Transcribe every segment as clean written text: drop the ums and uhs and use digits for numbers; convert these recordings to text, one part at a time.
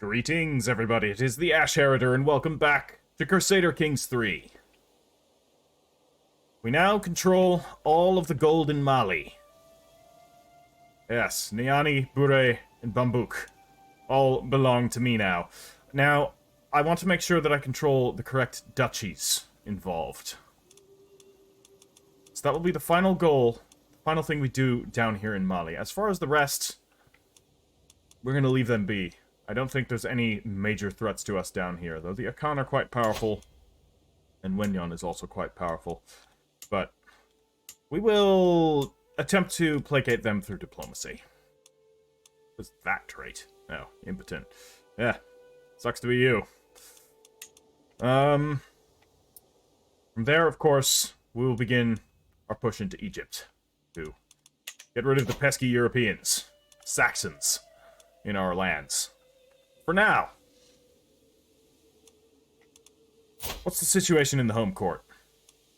Greetings, everybody. It is the Ash Heriter, and welcome back to Crusader Kings 3. We now control all of the gold in Mali. Yes, Niani, Bure, and Bambouk all belong to me now. Now, I want to make sure that I control the correct duchies involved. So that will be the final goal, the final thing we do down here in Mali. As far as the rest, we're going to leave them be. I don't think there's any major threats to us down here, though the Akan are quite powerful, and Wenyon is also quite powerful. But we will attempt to placate them through diplomacy. What's that trait? Oh, impotent. Yeah, sucks to be you. From there, of course, we will begin our push into Egypt to get rid of the pesky Europeans, Saxons, in our lands. For now. What's the situation in the home court?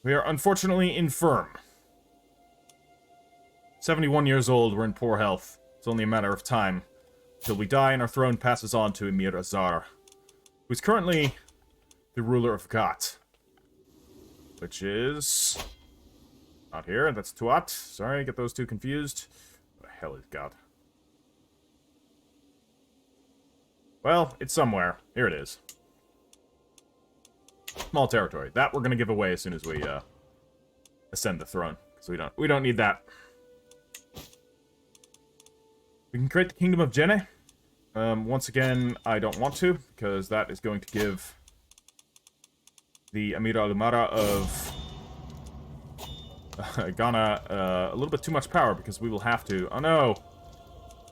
We are unfortunately infirm. 71 years old, we're in poor health. It's only a matter of time till we die and our throne passes on to Malik Az'ar, who's currently the ruler of Ghat. Which is not here, that's Tuat. Sorry, get those two confused. What the hell is Ghat? Well, it's somewhere. Here it is. Small territory. That we're gonna give away as soon as we ascend the throne. So we don't need that. We can create the Kingdom of Jenne. Once again, I don't want to, because that is going to give the Amir al-Umara of Ghana a little bit too much power, because we will have to... Oh no!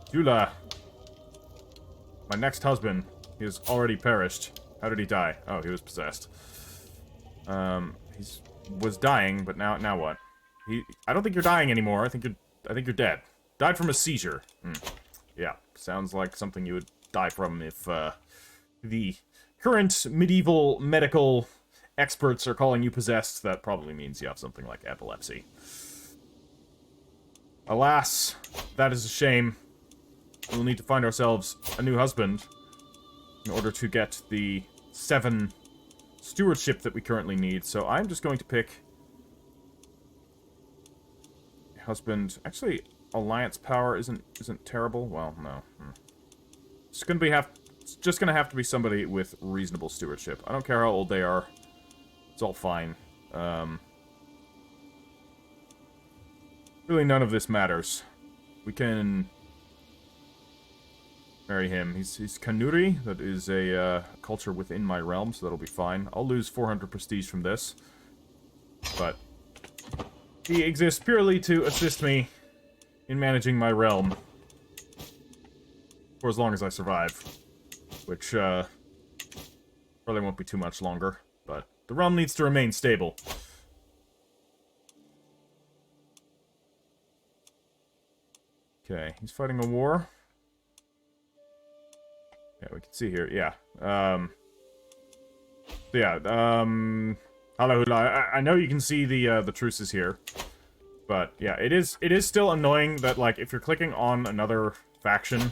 Jula! My next husband, he has already perished. How did he die? Oh, he was possessed. He was dying, but now what? I don't think you're dying anymore. I think you're dead. Died from a seizure. Yeah, sounds like something you would die from if the current medieval medical experts are calling you possessed. That probably means you have something like epilepsy. Alas, that is a shame. We'll need to find ourselves a new husband in order to get the 7 stewardship that we currently need. So I'm just going to pick husband. Actually, alliance power isn't terrible. Well, no. It's just gonna have to be somebody with reasonable stewardship. I don't care how old they are. It's all fine. Really, none of this matters. We can marry him. He's Kanuri. That is a culture within my realm, so that'll be fine. I'll lose 400 prestige from this. But he exists purely to assist me in managing my realm. For as long as I survive. Which, probably won't be too much longer. But the realm needs to remain stable. Okay, he's fighting a war. Yeah, we can see here. Yeah. I know you can see the truces here, but yeah, it is still annoying that, like, if you're clicking on another faction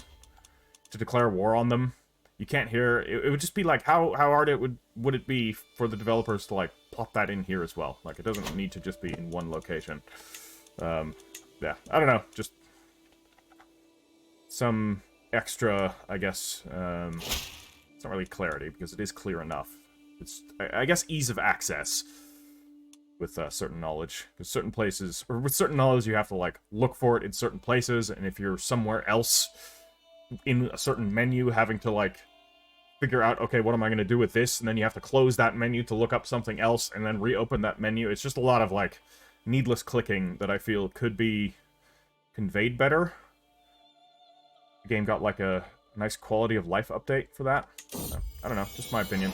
to declare war on them, you can't hear. It would just be like, how hard would it be for the developers to, like, plop that in here as well? Like, it doesn't need to just be in one location. Yeah, I don't know, just some extra, I guess, it's not really clarity, because it is clear enough. It's, I guess, ease of access with certain knowledge. Because certain places, or with certain knowledge, you have to, like, look for it in certain places, and if you're somewhere else in a certain menu, having to, like, figure out, okay, what am I going to do with this, and then you have to close that menu to look up something else, and then reopen that menu. It's just a lot of, like, needless clicking that I feel could be conveyed better. The game got, like, a nice quality of life update for that. So, I don't know, just my opinion.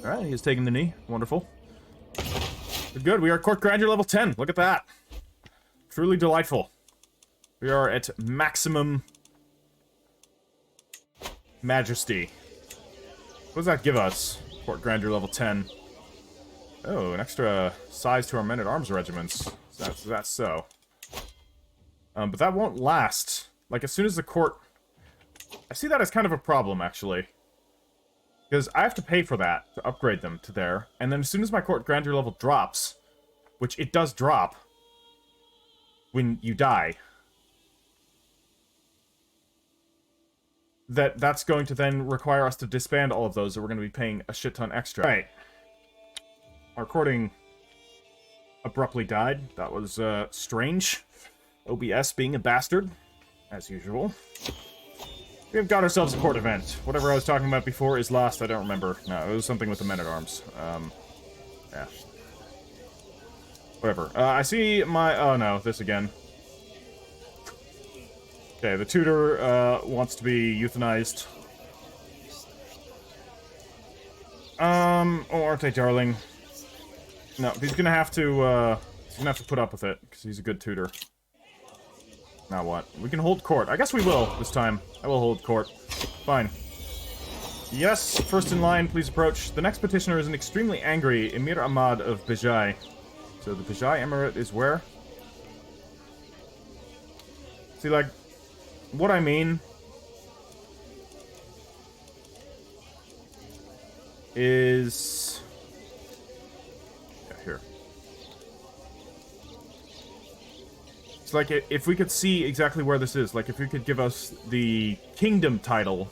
Alright, he has taken the knee. Wonderful. We're good, we are Court Grandeur level 10. Look at that. Truly delightful. We are at maximum majesty. What does that give us? Court Grandeur level 10. Oh, an extra size to our men-at-arms regiments. That's so. But that won't last. Like, as soon as the court I see that as kind of a problem, actually. Because I have to pay for that to upgrade them to there, and then as soon as my court grandeur level drops, which it does drop when you die, that's going to then require us to disband all of those, so we're going to be paying a shit ton extra. Right. Our courting abruptly died. That was, strange. OBS being a bastard, as usual. We've got ourselves a court event. Whatever I was talking about before is lost, I don't remember. No, it was something with the men-at-arms. Yeah. Whatever. I see my... Oh, no, this again. Okay, the tutor, wants to be euthanized. Oh, aren't they, darling? No, he's gonna have to put up with it, because he's a good tutor. Now what? We can hold court. I guess we will, this time. I will hold court. Fine. Yes, first in line, please approach. The next petitioner is an extremely angry Emir Ahmad of Bijay. So the Bijay Emirate is where? See, like, what I mean is... Yeah, here. It's like, if we could see exactly where this is, like, if you could give us the kingdom title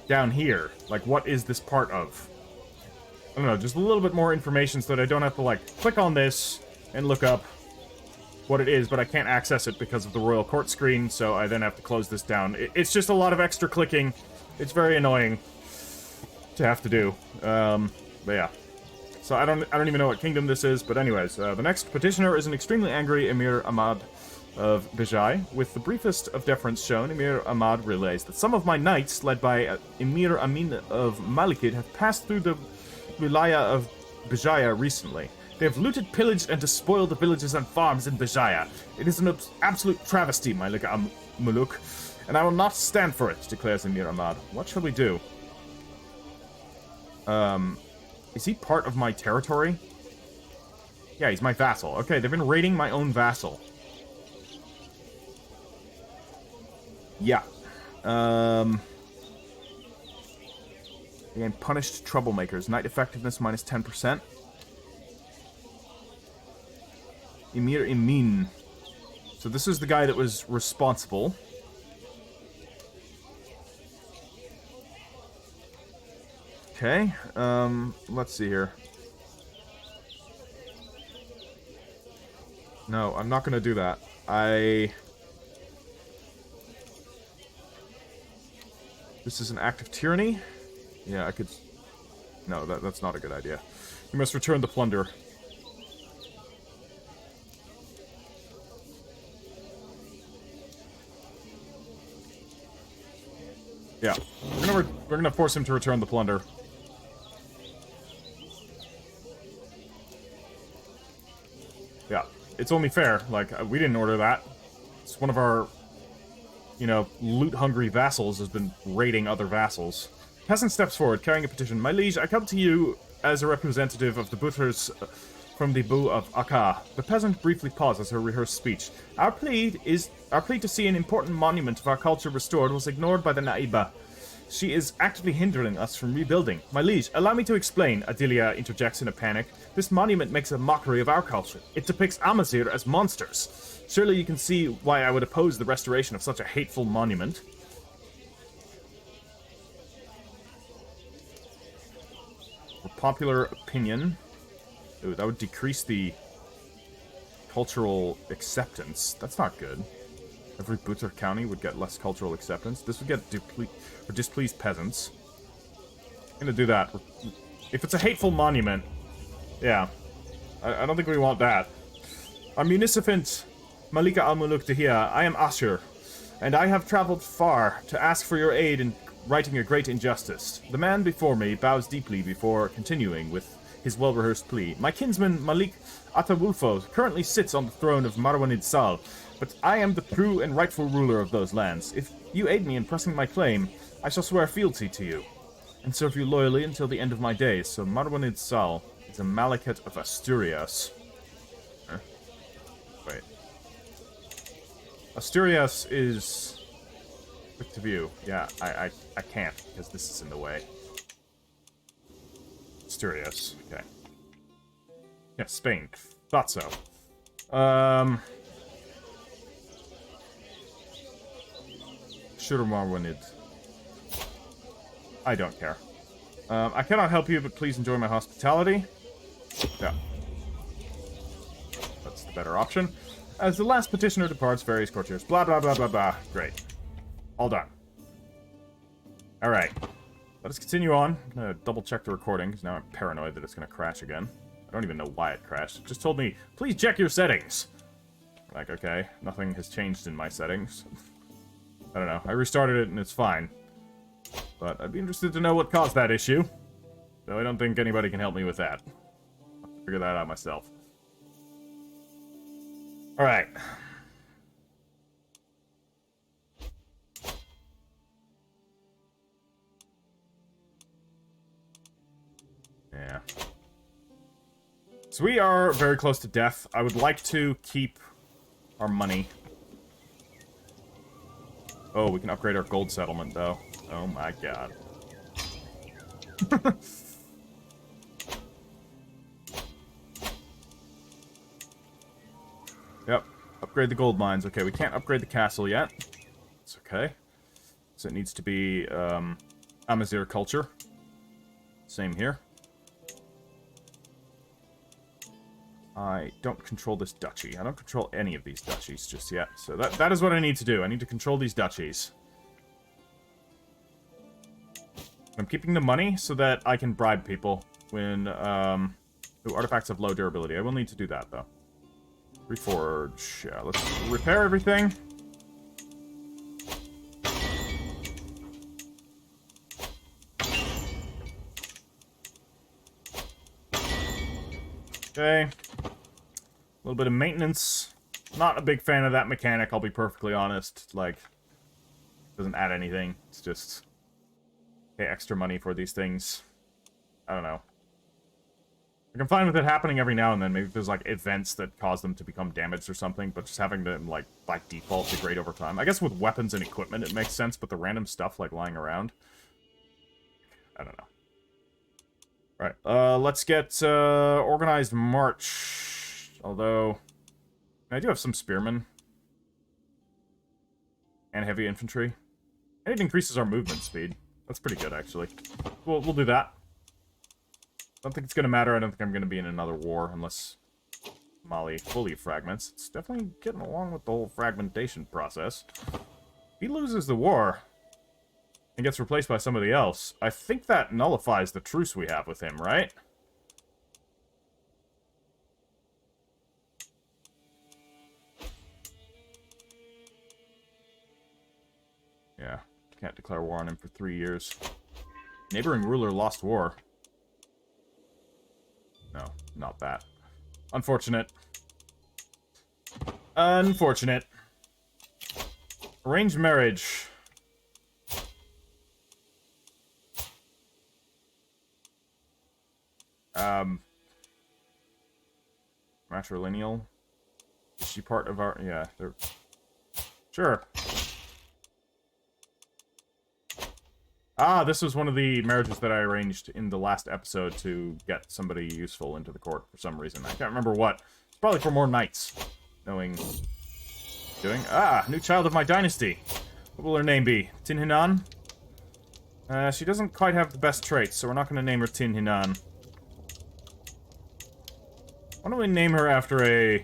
down here, like, what is this part of? I don't know, just a little bit more information so that I don't have to, like, click on this and look up what it is, but I can't access it because of the Royal Court screen, so I then have to close this down. It's just a lot of extra clicking. It's very annoying to have to do. But yeah. So I don't even know what kingdom this is, but anyways, the next petitioner is an extremely angry Emir Ahmad of Bijay. With the briefest of deference shown, Emir Ahmad relays that some of my knights, led by Emir Amin of Malikid, have passed through the wilaya of Bijaya recently. They have looted, pillaged, and despoiled the villages and farms in Bijaya. It is an absolute travesty, Malika Muluk, and I will not stand for it, declares Emir Ahmad. What shall we do? Is he part of my territory? Yeah, he's my vassal. Okay, they've been raiding my own vassal. Yeah. Again, punished troublemakers. Knight effectiveness minus 10%. Emir Emin. So this is the guy that was responsible. Okay, let's see here. No, I'm not gonna do that. This is an act of tyranny? Yeah, I could... No, that's not a good idea. You must return the plunder. Yeah, we're gonna force him to return the plunder. Yeah, it's only fair. Like, we didn't order that. It's one of our, you know, loot-hungry vassals has been raiding other vassals. Peasant steps forward, carrying a petition. My liege, I come to you as a representative of the Butters from the Bu of Akka. The peasant briefly pauses her rehearsed speech. Our plea to see an important monument of our culture restored was ignored by the Naiba. She is actively hindering us from rebuilding. My liege, allow me to explain, Adilia interjects in a panic. This monument makes a mockery of our culture. It depicts Amazigh as monsters. Surely you can see why I would oppose the restoration of such a hateful monument. For popular opinion... Ooh, that would decrease the cultural acceptance. That's not good. Every Butcher county would get less cultural acceptance. This would get displeased peasants. I'm gonna do that. If it's a hateful monument, yeah. I don't think we want that. Our municipant, Malika Dihya, I am Ashur, and I have traveled far to ask for your aid in righting a great injustice. The man before me bows deeply before continuing with his well-rehearsed plea. My kinsman, Malik Az'ar, currently sits on the throne of Marwanid Sal, but I am the true and rightful ruler of those lands. If you aid me in pressing my claim, I shall swear fealty to you, and serve you loyally until the end of my days. So Marwanid Sal is a Malachite of Asturias. Huh? Wait. Asturias is... Quick to view. Yeah, I can't, because this is in the way. Mysterious. Okay. Yeah, Spain. Thought so. Shurmarwanid. I don't care. I cannot help you, but please enjoy my hospitality. Yeah. That's the better option. As the last petitioner departs, various courtiers. Blah, blah, blah, blah, blah. Great. All done. Alright. Let us continue on. I'm gonna double check the recording, because now I'm paranoid that it's gonna crash again. I don't even know why it crashed. It just told me, please check your settings. Like, okay, nothing has changed in my settings. I don't know. I restarted it and it's fine. But I'd be interested to know what caused that issue. Though I don't think anybody can help me with that. I'll figure that out myself. Alright. Yeah. So we are very close to death. I would like to keep our money. Oh, we can upgrade our gold settlement, though. Oh my god. Yep. Upgrade the gold mines. Okay, we can't upgrade the castle yet. It's okay. So it needs to be, Amazigh culture. Same here. I don't control this duchy. I don't control any of these duchies just yet. So that is what I need to do. I need to control these duchies. I'm keeping the money so that I can bribe people when, ooh, artifacts have low durability. I will need to do that, though. Reforge. Yeah, let's repair everything. Okay. A little bit of maintenance. Not a big fan of that mechanic, I'll be perfectly honest. Like, doesn't add anything. It's just pay extra money for these things. I don't know. Like, I'm fine with it happening every now and then. Maybe if there's, like, events that cause them to become damaged or something, but just having them, like, by default degrade over time. I guess with weapons and equipment it makes sense, but the random stuff, like, lying around, I don't know. Right, let's get, organized march. Although, I do have some spearmen. And heavy infantry. And it increases our movement speed. That's pretty good, actually. We'll do that. Don't think it's gonna matter. I don't think I'm gonna be in another war unless Mali fully fragments. It's definitely getting along with the whole fragmentation process. If he loses the war and gets replaced by somebody else, I think that nullifies the truce we have with him, right? Yeah, can't declare war on him for 3 years. Neighboring ruler lost war. No, not that. Unfortunate. Unfortunate. Arranged marriage. Matrilineal. Is she part of our... Yeah, they're... Sure. Ah, this was one of the marriages that I arranged in the last episode to get somebody useful into the court for some reason. I can't remember what. It's probably for more knights. Knowing... Doing... Ah, new child of my dynasty. What will her name be? Tinhinan? She doesn't quite have the best traits, so we're not going to name her Tinhinan. Why don't we name her after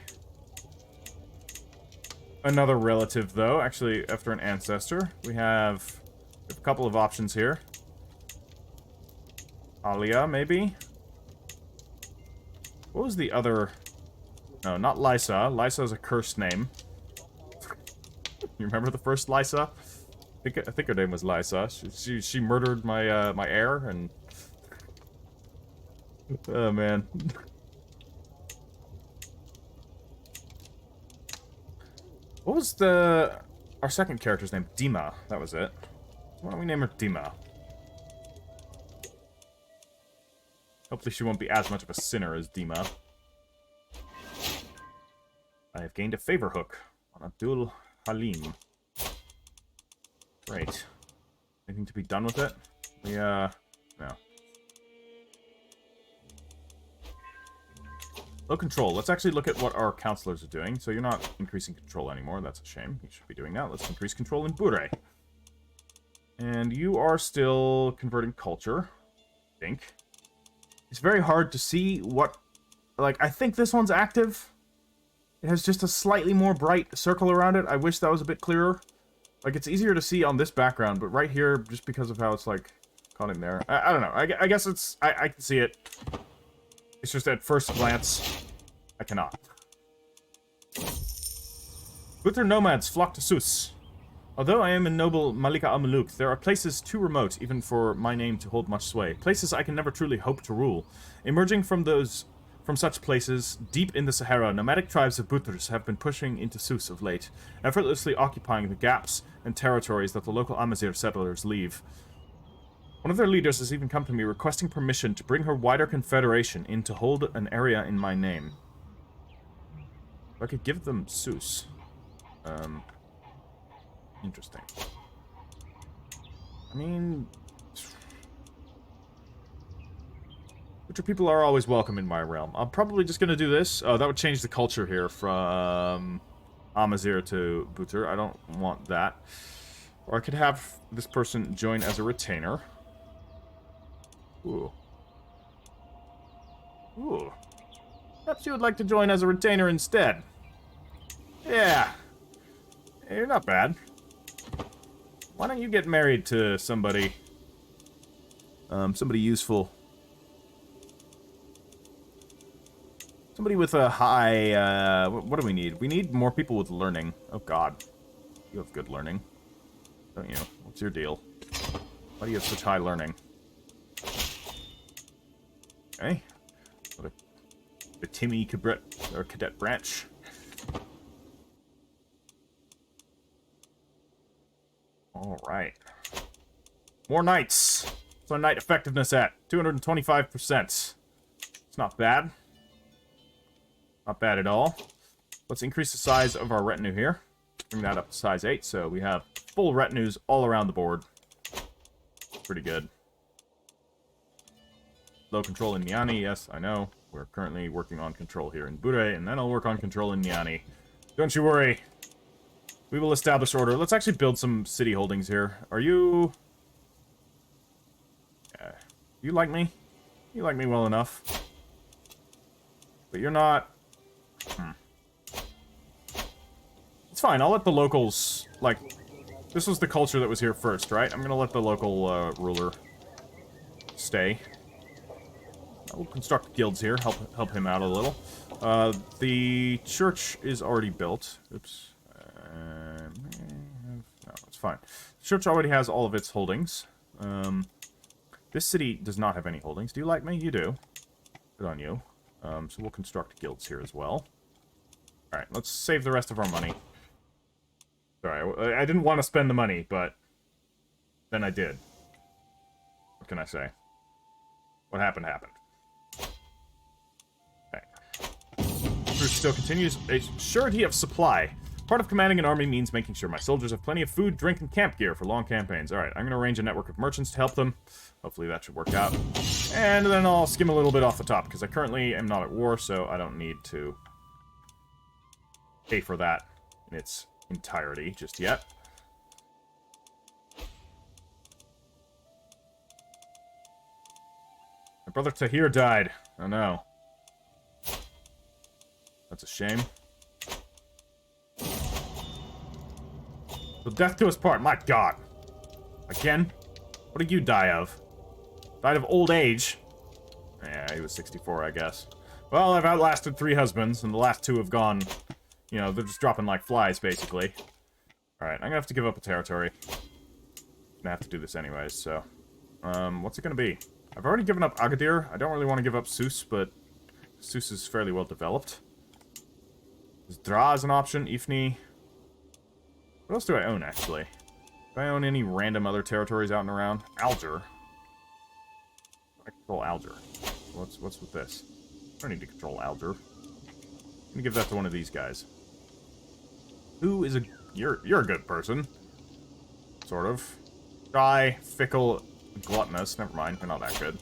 another relative, though? Actually, after an ancestor. We have a couple of options here. Alia, maybe? What was the other... No, not Lysa. Lysa is a cursed name. You remember the first Lysa? I think her name was Lysa. She murdered my my heir, and... Oh, man. What was our second character's name? Dima. That was it. Why don't we name her Dima? Hopefully she won't be as much of a sinner as Dima. I have gained a favor hook on Abdul Halim. Great. Anything to be done with it? No. Low control. Let's actually look at what our counselors are doing. So you're not increasing control anymore. That's a shame. You should be doing that. Let's increase control in Bure. And you are still converting culture. I think. It's very hard to see what... Like, I think this one's active. It has just a slightly more bright circle around it. I wish that was a bit clearer. Like, it's easier to see on this background, but right here, just because of how it's, like, caught in there. I don't know. I guess it's... I can see it. It's just at first glance, I cannot. Butcher nomads flock to Sus. Although I am in noble Malika Az'ar, there are places too remote, even for my name to hold much sway. Places I can never truly hope to rule. Emerging from such places, deep in the Sahara, nomadic tribes of Butchers have been pushing into Sus of late, effortlessly occupying the gaps and territories that the local Amazigh settlers leave. One of their leaders has even come to me requesting permission to bring her wider confederation in to hold an area in my name. If I could give them Sus. Interesting. I mean... Butcher people are always welcome in my realm. I'm probably just gonna do this. Oh, that would change the culture here from Amazigh to Butcher. I don't want that. Or I could have this person join as a retainer. Ooh. Ooh. Perhaps you would like to join as a retainer instead. Yeah. You're not bad. Why don't you get married to somebody... somebody useful. Somebody with a high, what do we need? We need more people with learning. Oh god. You have good learning. Don't you? What's your deal? Why do you have such high learning? Okay. What a Timmy cadet branch. Alright. More knights. What's our knight effectiveness at? 225%. It's not bad. Not bad at all. Let's increase the size of our retinue here. Bring that up to size 8, so we have full retinues all around the board. Pretty good. Low control in Niani, yes, I know. We're currently working on control here in Bure, and then I'll work on control in Niani. Don't you worry. We will establish order. Let's actually build some city holdings here. Are you... you like me? You like me well enough. But you're not... It's fine, I'll let the locals... Like, this was the culture that was here first, right? I'm gonna let the local ruler stay. We'll construct guilds here, help him out a little. The church is already built. Oops. No, it's fine. The church already has all of its holdings. This city does not have any holdings. Do you like me? You do. Good on you. So we'll construct guilds here as well. Alright, let's save the rest of our money. Sorry, I didn't want to spend the money, but then I did. What can I say? What happened, happened. Truce still continues. A surety of supply. Part of commanding an army means making sure my soldiers have plenty of food, drink, and camp gear for long campaigns. Alright, I'm going to arrange a network of merchants to help them. Hopefully that should work out. And then I'll skim a little bit off the top, because I currently am not at war, so I don't need to pay for that in its entirety just yet. My brother Tahir died. Oh no. That's a shame. So death to us part, my god. Again? What did you die of? Died of old age? Yeah, he was 64, I guess. Well, I've outlasted 3 husbands, and the last 2 have gone... You know, they're just dropping like flies, basically. Alright, I'm gonna have to give up a territory. I'm gonna have to do this anyways, so... what's it gonna be? I've already given up Agadir. I don't really want to give up Sus, but... Sus is fairly well developed. Dra is an option, Ifni... What else do I own, actually? Do I own any random other territories out and around? Alger. I control Alger. What's with this? I don't need to control Alger. I'm gonna give that to one of these guys. Who is a... You're a good person. Sort of. Shy, fickle, gluttonous. Never mind, they're not that good.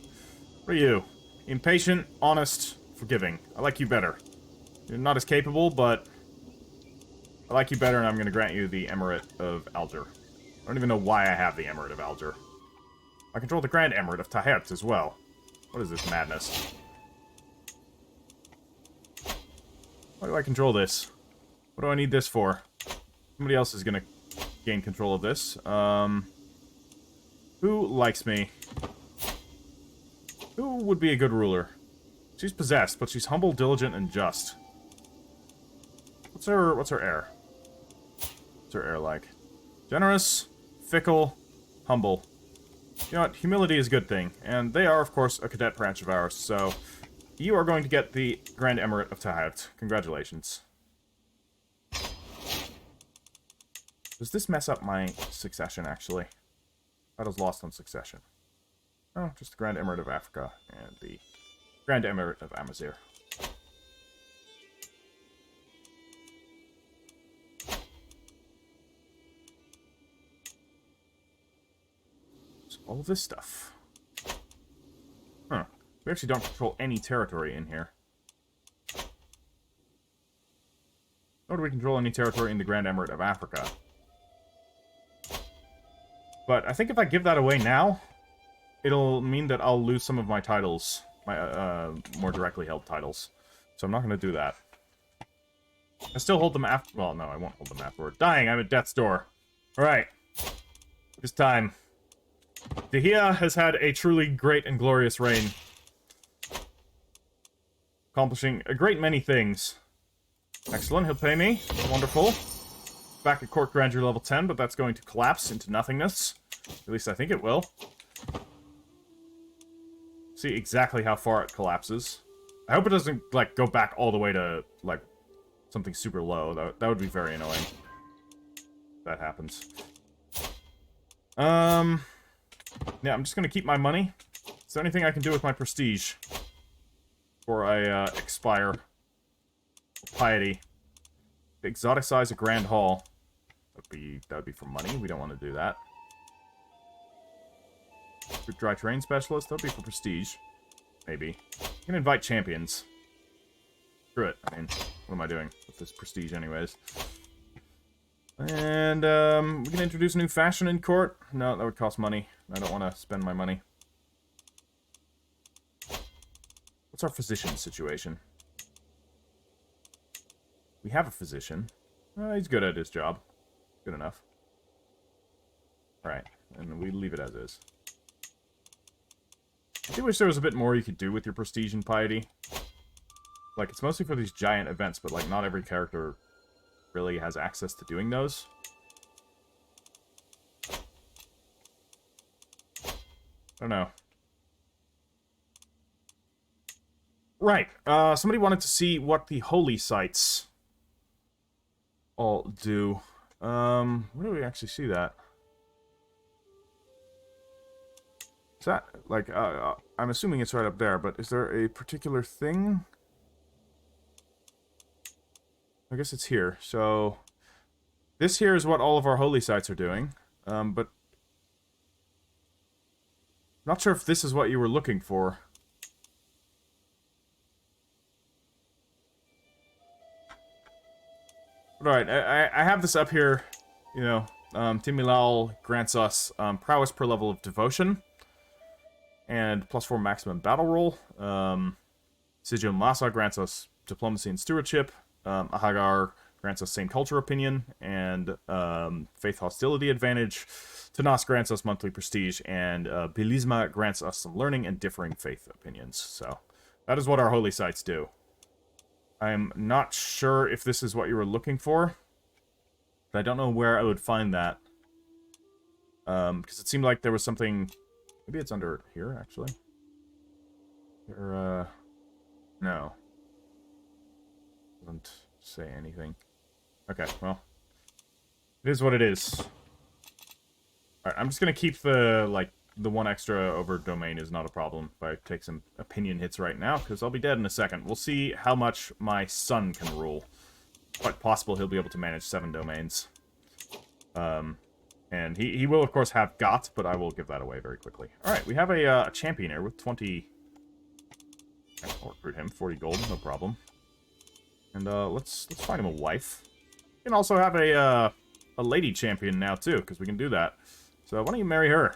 What are you? Impatient, honest, forgiving. I like you better. You're not as capable, but I like you better, and I'm going to grant you the Emirate of Alger. I don't even know why I have the Emirate of Alger. I control the Grand Emirate of Tahirt as well. What is this madness? Why do I control this? What do I need this for? Somebody else is going to gain control of this. Who likes me? Who would be a good ruler? She's possessed, but she's humble, diligent, and just. What's her air? What's her air like? Generous, fickle, humble. You know what? Humility is a good thing. And they are, of course, a cadet branch of ours, so you are going to get the Grand Emirate of Tahirt. Congratulations. Does this mess up my succession, actually? Title's lost on succession. Oh, just the Grand Emirate of Africa and the Grand Emirate of Amazigh. So all of this stuff. Huh. We actually don't control any territory in here. Nor do we control any territory in the Grand Emirate of Africa. But I think if I give that away now, it'll mean that I'll lose some of my titles, my more directly held titles. So I'm not going to do that. I still hold them after. Well, no, I won't hold them afterward. Dying, I'm at death's door. All right, it's time. Dihya has had a truly great and glorious reign, accomplishing a great many things. Excellent, he'll pay me. Wonderful. Back at Court Grandeur level 10, but that's going to collapse into nothingness. At least I think it will. See exactly how far it collapses. I hope it doesn't, like, go back all the way to, like, something super low. That would be very annoying. If that happens. Yeah, I'm just gonna keep my money. Is there anything I can do with my prestige? Before I, expire. Piety. Exoticize a Grand Hall. That would be for money. We don't want to do that. Dry terrain specialist. That would be for prestige. Maybe. You can invite champions. Screw it. I mean, what am I doing with this prestige anyways? And, we can introduce a new fashion in court. No, that would cost money. I don't want to spend my money. What's our physician situation? We have a physician. He's good at his job. Good enough. Alright, and we leave it as is. I do wish there was a bit more you could do with your prestige and piety. Like, it's mostly for these giant events, but, like, not every character really has access to doing those. I don't know. Right, somebody wanted to see what the holy sites all do. Where do we actually see that? Is that, like, I'm assuming it's right up there, but is there a particular thing? I guess it's here. So, this here is what all of our holy sites are doing, but not sure if this is what you were looking for. Alright, I have this up here, you know, Timilal grants us prowess per level of devotion, and +4 maximum battle roll. Sijil Masa grants us diplomacy and stewardship. Ahagar grants us same culture opinion, and faith hostility advantage. Tanas grants us monthly prestige, and Bilisma grants us some learning and differing faith opinions. So, that is what our holy sites do. I'm not sure if this is what you were looking for, but I don't know where I would find that. Because it seemed like there was something... Maybe it's under here, actually. Here, no. Doesn't say anything. Okay, well. It is what it is. Alright, I'm just gonna keep the, like, the one extra over domain is not a problem if I take some opinion hits right now, because I'll be dead in a second. We'll see how much my son can rule. Quite possible he'll be able to manage 7 domains. And And he will, of course, have got, but I will give that away very quickly. Alright, we have a champion here with 20... I'll recruit him. 40 gold, no problem. And let's find him a wife. We can also have a lady champion now, too, because we can do that. So why don't you marry her?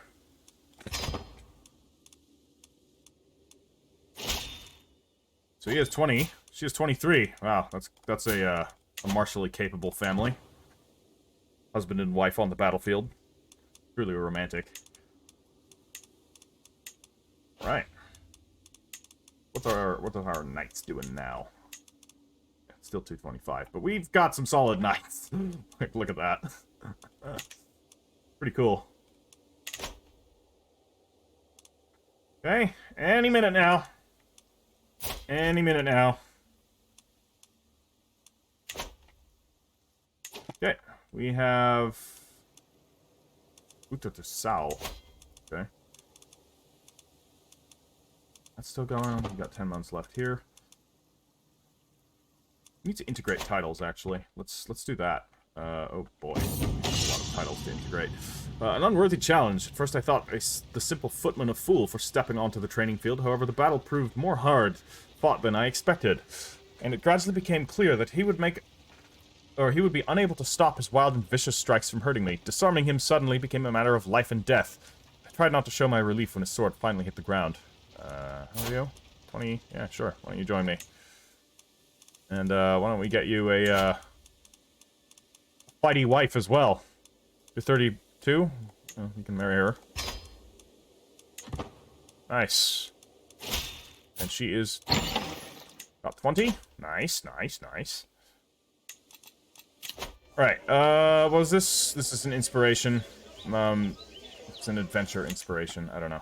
So he has 20. She has 23. Wow, that's a martially capable family. Husband and wife on the battlefield. Truly romantic. Right. What are our knights doing now? Still 225, but we've got some solid knights. Look at that. Pretty cool. Okay, any minute now. Any minute now. Okay, we have... Uta to Sao. Okay. That's still going on. We've got 10 months left here. We need to integrate titles, actually. Let's do that. Oh boy. A lot of titles to integrate. An unworthy challenge. At first I thought the simple footman a fool for stepping onto the training field. However, the battle proved more hard fought than I expected. And it gradually became clear that he would be unable to stop his wild and vicious strikes from hurting me. Disarming him suddenly became a matter of life and death. I tried not to show my relief when his sword finally hit the ground. How are you? 20? Yeah, sure. Why don't you join me? And, why don't we get you a, fighty wife as well. You're 32? Well, you can marry her. Nice. And she is... about 20? Nice, nice, nice. Right, what was this? This is an inspiration. It's an adventure inspiration. I don't know.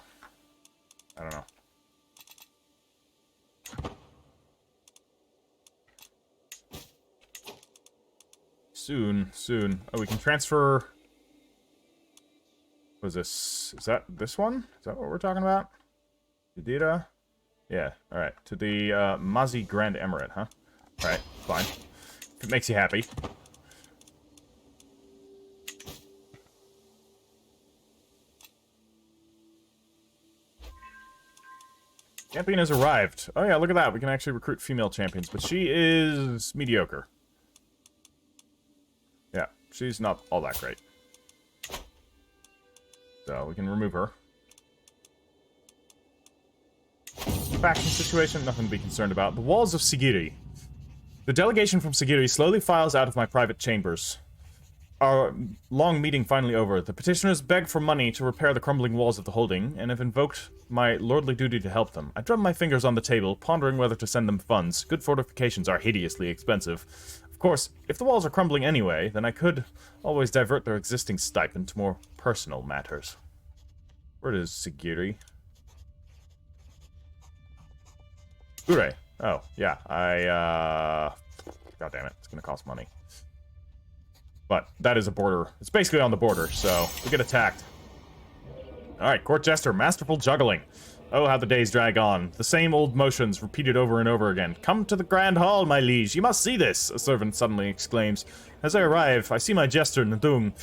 I don't know. Soon, soon. Oh, we can transfer... What is this? Is that this one? Is that what we're talking about? Yadira? Yeah, alright. To the, Amazigh Grand Emirate, huh? Alright, fine. If it makes you happy. Champion has arrived. Oh yeah, look at that. We can actually recruit female champions, but she is mediocre. Yeah, she's not all that great. So we can remove her. Faction situation, nothing to be concerned about. The walls of Sigiri. The delegation from Sigiri slowly files out of my private chambers. Our long meeting finally over, the petitioners beg for money to repair the crumbling walls of the holding, and have invoked my lordly duty to help them. I drum my fingers on the table, pondering whether to send them funds. Good fortifications are hideously expensive. Of course, if the walls are crumbling anyway, then I could always divert their existing stipend to more personal matters. Where is Sigiri? Ure. Oh, yeah, God damn it, it's gonna cost money. But that is a border. It's basically on the border, so we get attacked. Alright, Court Jester, masterful juggling. Oh, how the days drag on. The same old motions repeated over and over again. Come to the Grand Hall, my liege. You must see this, a servant suddenly exclaims. As I arrive, I see my jester, Nadung,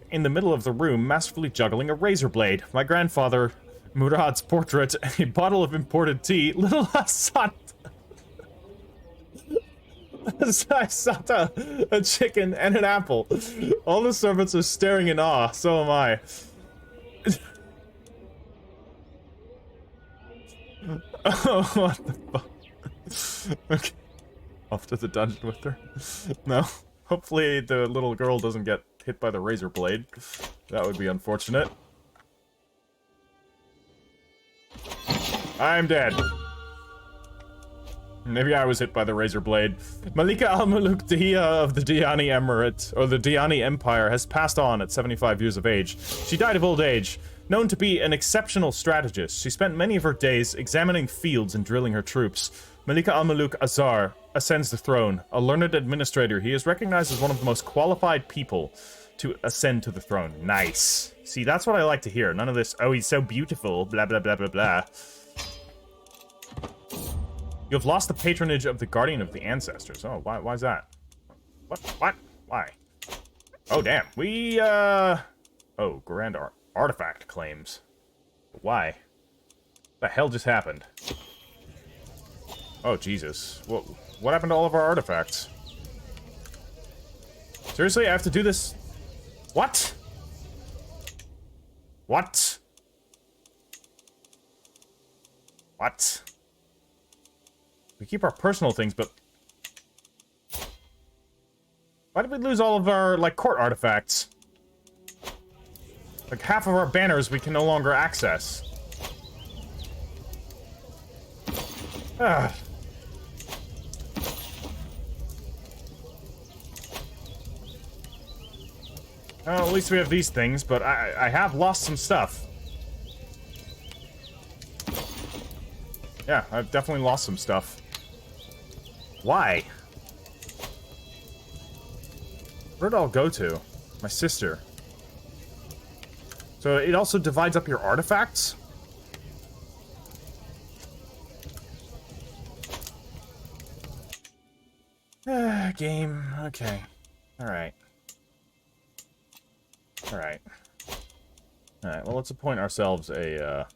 in the middle of the room, masterfully juggling a razor blade. My grandfather, Murad's portrait, a bottle of imported tea, little Hassan. A chicken, and an apple. All the servants are staring in awe, so am I. Oh, what the fuck? Okay. Off to the dungeon with her? No. Hopefully the little girl doesn't get hit by the razor blade. That would be unfortunate. I'm dead. Maybe I was hit by the razor blade. Malika Dihya of the Tyranny Emirate, or the Tyranny Empire, has passed on at 75 years of age. She died of old age. Known to be an exceptional strategist, she spent many of her days examining fields and drilling her troops. Malik Az'ar ascends the throne. A learned administrator, he is recognized as one of the most qualified people to ascend to the throne. Nice. See, that's what I like to hear. None of this, oh, he's so beautiful, blah, blah, blah, blah, blah. You have lost the patronage of the Guardian of the Ancestors. Oh, why is that? What? Why? Oh, damn. We Oh, artifact claims. Why? What the hell just happened? Oh, Jesus. What happened to all of our artifacts? Seriously, I have to do this? What? What? What? We keep our personal things, but... Why did we lose all of our, like, court artifacts? Like, half of our banners we can no longer access. Ah. Well, at least we have these things, but I have lost some stuff. Yeah, I've definitely lost some stuff. Why? Where'd it all go to? My sister. So it also divides up your artifacts? Game. Okay. Alright. Alright. Alright, well, let's appoint ourselves a,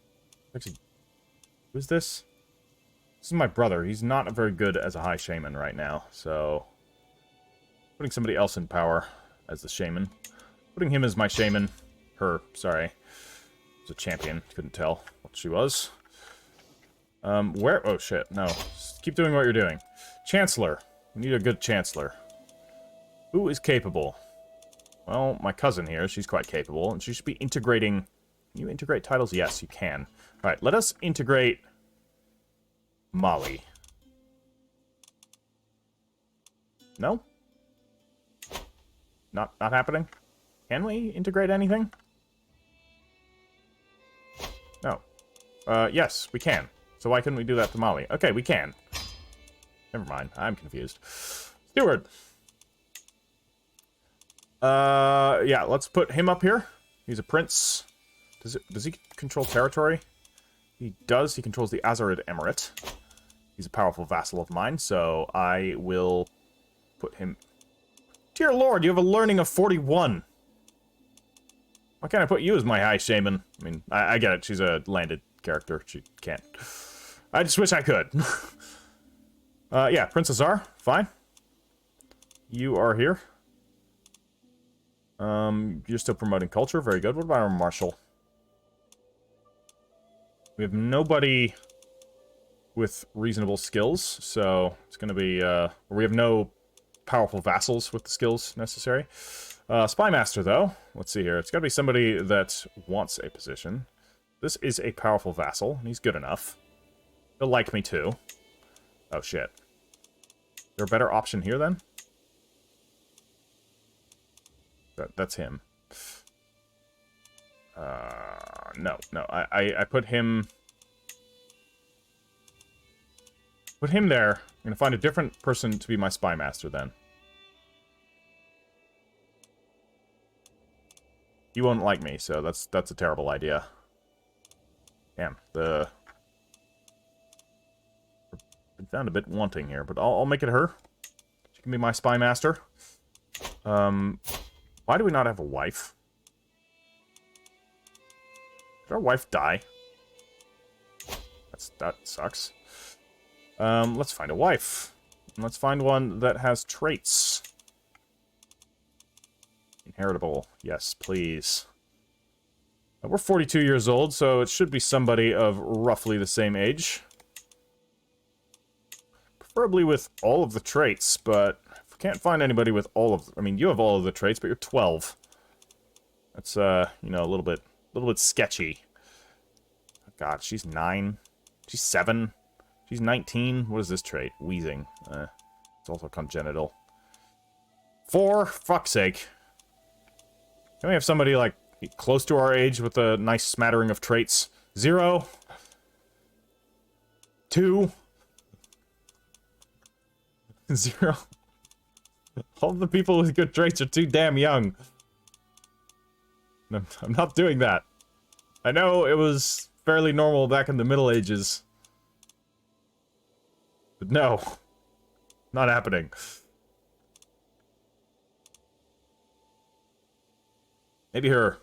Actually, who's this? This is my brother. He's not very good as a high shaman right now, so... Putting somebody else in power as the shaman. Putting him as my shaman. Her, sorry. Was a champion. Couldn't tell what she was. Where? Oh, shit. No. Just keep doing what you're doing. Chancellor. We need a good chancellor. Who is capable? Well, my cousin here. She's quite capable, and she should be integrating... Can you integrate titles? Yes, you can. Alright, let us integrate... Mali. No? Not happening? Can we integrate anything? No. Yes, we can. So why couldn't we do that to Mali? Okay, we can. Never mind, I'm confused. Steward! Yeah, let's put him up here. He's a prince. Does he control territory? He does. He controls the Az'ar Emirate. He's a powerful vassal of mine, so I will put him... Dear Lord, you have a learning of 41. Why can't I put you as my high shaman? I mean, I get it. She's a landed character. She can't. I just wish I could. Yeah, Prince Az'ar. Fine. You are here. You're still promoting culture. Very good. What about our marshal? We have nobody with reasonable skills, so it's going to be, we have no powerful vassals with the skills necessary. Spymaster, though. Let's see here. It's got to be somebody that wants a position. This is a powerful vassal, and he's good enough. He'll like me, too. Oh, shit. Is there a better option here, then? That's him. No. I put him... Put him there. I'm gonna find a different person to be my spymaster, then. He won't like me, so that's a terrible idea. Damn, I found a bit wanting here, but I'll make it her. She can be my spymaster. Why do we not have a wife? Did our wife die? That sucks. Let's find a wife. And let's find one that has traits. Inheritable. Yes, please. We're 42 years old, so it should be somebody of roughly the same age. Preferably with all of the traits, but if we can't find anybody with all of... I mean, you have all of the traits, but you're 12. That's, you know, a little bit sketchy. Oh, God, she's 9. She's 7. She's 19. What is this trait? Wheezing. It's also congenital. 4? Fuck's sake. Can we have somebody, like, close to our age with a nice smattering of traits? 0? 2? 0? All the people with good traits are too damn young. No, I'm not doing that. I know it was fairly normal back in the Middle Ages. But no. Not happening. Maybe her.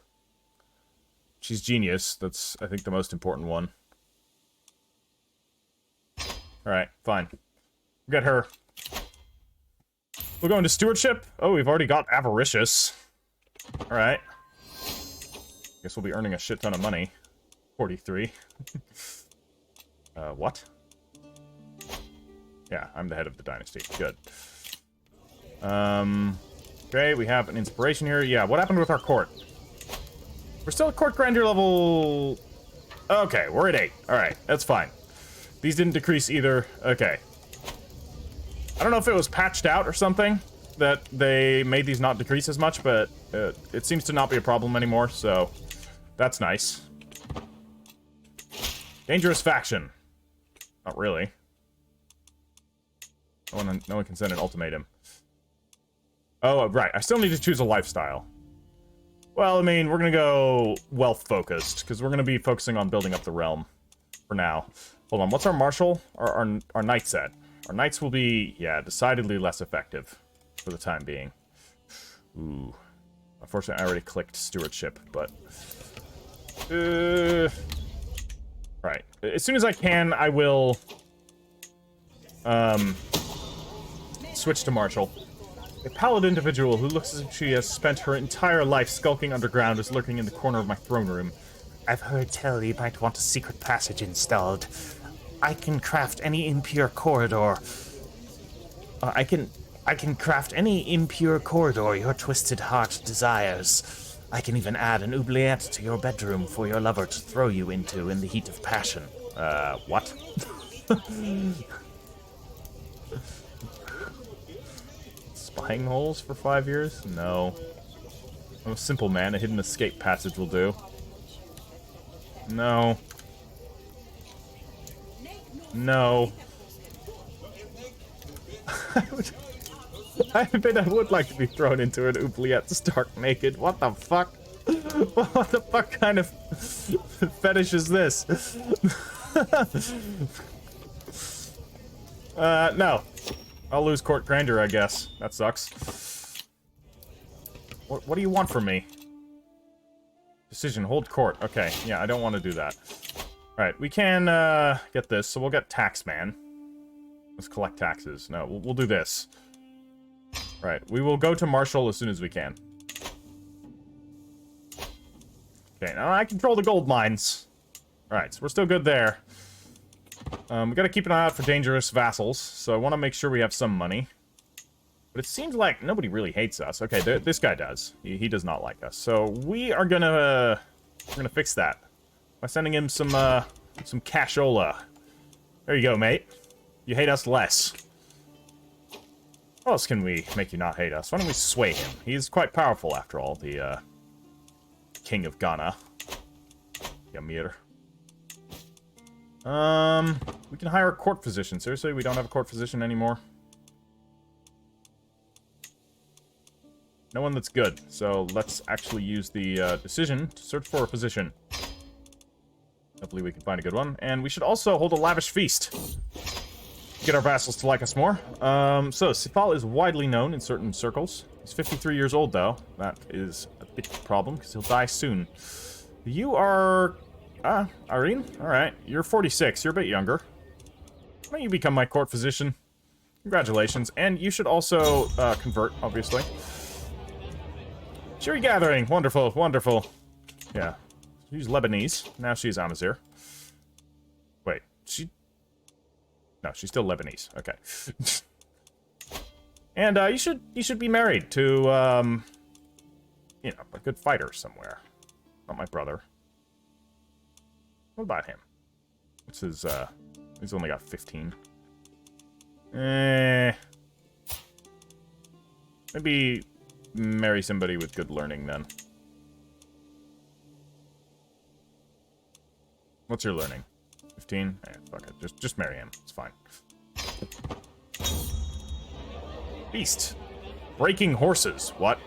She's genius. That's, I think, the most important one. Alright, fine. We got her. We'll go into stewardship. Oh, we've already got avaricious. Alright. Guess we'll be earning a shit ton of money. 43. What? Yeah, I'm the head of the dynasty. Good. Okay, we have an inspiration here. Yeah, what happened with our court? We're still at court grandeur level... Okay, we're at 8. Alright, that's fine. These didn't decrease either. Okay. I don't know if it was patched out or something, that they made these not decrease as much, but it seems to not be a problem anymore, so that's nice. Dangerous faction. Not really. No one can send an ultimatum. Oh, right. I still need to choose a lifestyle. Well, I mean, we're gonna go wealth-focused, because we're gonna be focusing on building up the realm for now. Hold on, what's our martial? Our knights at? Our knights will be, yeah, decidedly less effective for the time being. Ooh. Unfortunately, I already clicked stewardship, but... Right. As soon as I can, I will... switch to martial. A pallid individual who looks as if she has spent her entire life skulking underground is lurking in the corner of my throne room. I've heard tell you might want a secret passage installed. I can craft any impure corridor. I can craft any impure corridor your twisted heart desires. I can even add an oubliette to your bedroom for your lover to throw you into in the heat of passion. What? Spying holes for 5 years? No. I'm a simple man. A hidden escape passage will do. No. No. I admit I would like to be thrown into an oubliette stark naked. What the fuck? What the fuck kind of fetish is this? No. I'll lose court grandeur, I guess. That sucks. What do you want from me? Decision, hold court. Okay, yeah, I don't want to do that. Alright, we can, get this, so we'll get taxman. Let's collect taxes. No, we'll do this. Alright, we will go to martial as soon as we can. Okay, now I control the gold mines. Alright, so we're still good there. We gotta keep an eye out for dangerous vassals, so I want to make sure we have some money. But it seems like nobody really hates us. Okay, this guy does. He does not like us. So we are gonna... we're gonna fix that. By sending him some cashola. There you go, mate. You hate us less. What else can we make you not hate us? Why don't we sway him? He's quite powerful, after all, the, King of Ghana. Emir. We can hire a court physician. Seriously, we don't have a court physician anymore? No one that's good. So let's actually use the decision to search for a physician. Hopefully we can find a good one. And we should also hold a lavish feast. Get our vassals to like us more. So Sifal is widely known in certain circles. He's 53 years old, though. That is a bit of a problem, because he'll die soon. You are... Irene? Alright. You're 46. You're a bit younger. Why don't you become my court physician? Congratulations. And you should also, convert, obviously. Cheery gathering. Wonderful, wonderful. Yeah. She's Lebanese. Now she's Amazigh. Wait, no, she's still Lebanese. Okay. And, you should be married to, you know, a good fighter somewhere. Not my brother. What about him? What's his, he's only got 15. Maybe marry somebody with good learning, then. What's your learning? 15? Eh, fuck it. Just marry him. It's fine. Feast. Breaking horses. What?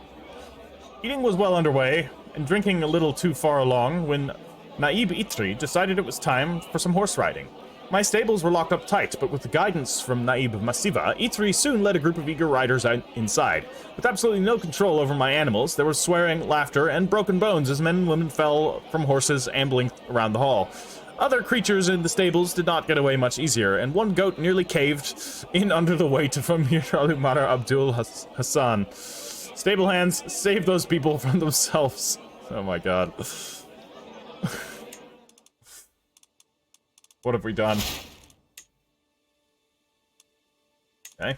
Eating was well underway, and drinking a little too far along when Naib Itri decided it was time for some horse riding. My stables were locked up tight, but with the guidance from Naib Masiva, E3 soon led a group of eager riders inside. With absolutely no control over my animals, there was swearing, laughter, and broken bones as men and women fell from horses ambling around the hall. Other creatures in the stables did not get away much easier, and one goat nearly caved in under the weight of Amir Al-Umar Abdul Hassan. Stable hands, save those people from themselves. Oh my god. What have we done? Okay.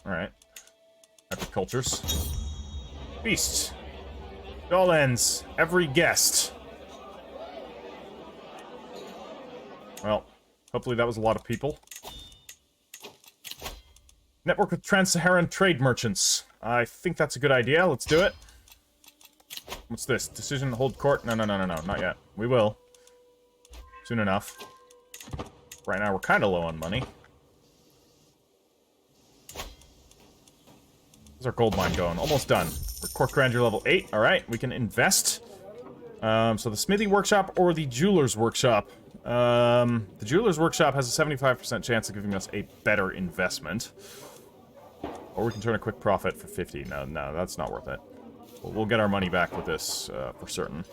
Alright. Agricultures. Beasts. It all ends. Every guest. Well, hopefully that was a lot of people. Network with Trans-Saharan trade merchants. I think that's a good idea. Let's do it. What's this? Decision to hold court? No, not yet. We will. Soon enough. Right now we're kind of low on money. How's our gold mine going? Almost done. We're court grandeur level 8. Alright, we can invest. So the smithy workshop or the jeweler's workshop. The jeweler's workshop has a 75% chance of giving us a better investment. Or we can turn a quick profit for 50. No, that's not worth it. We'll get our money back with this, for certain.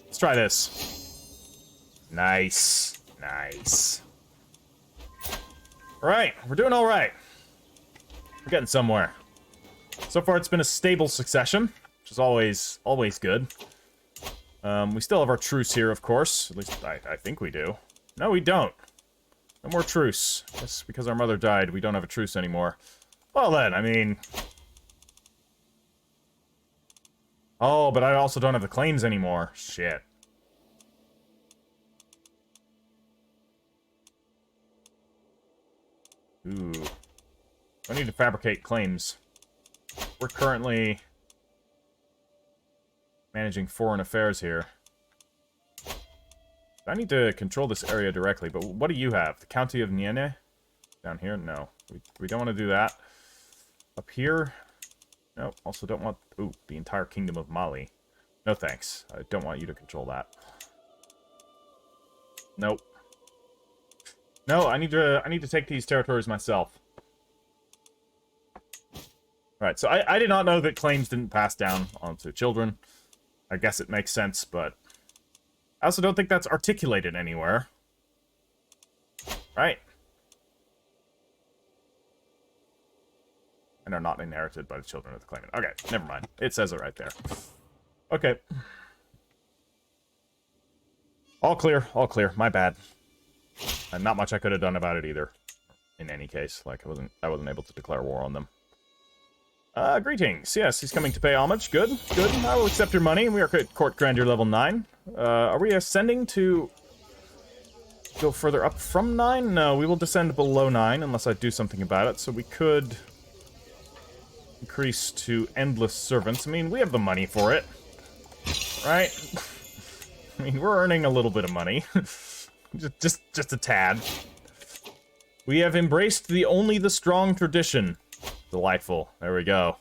Let's try this. Nice. Nice. Alright, we're doing alright. We're getting somewhere. So far it's been a stable succession, which is always good. We still have our truce here, of course. At least I think we do. No, we don't. No more truce. Just because our mother died, we don't have a truce anymore. Well then, I mean... Oh, but I also don't have the claims anymore. Shit. Ooh. I need to fabricate claims. We're currently managing foreign affairs here. I need to control this area directly, but what do you have? The County of Niene? Down here? No. We don't want to do that. Up here? No, also don't want... Ooh, the entire Kingdom of Mali. No thanks. I don't want you to control that. Nope. No, I need to take these territories myself. Alright, so I did not know that claims didn't pass down onto children. I guess it makes sense, but... I also don't think that's articulated anywhere. Right? And are not inherited by the children of the claimant. Okay, never mind. It says it right there. Okay. All clear, all clear. My bad. And not much I could have done about it either. In any case, like I wasn't able to declare war on them. Greetings. Yes, he's coming to pay homage. Good, good. I will accept your money. We are at Court Grandeur level 9. Are we ascending to go further up from 9? No, we will descend below 9 unless I do something about it. So we could increase to endless servants. I mean, we have the money for it. Right? I mean, we're earning a little bit of money. just a tad. We have embraced only the strong tradition. Delightful. There we go.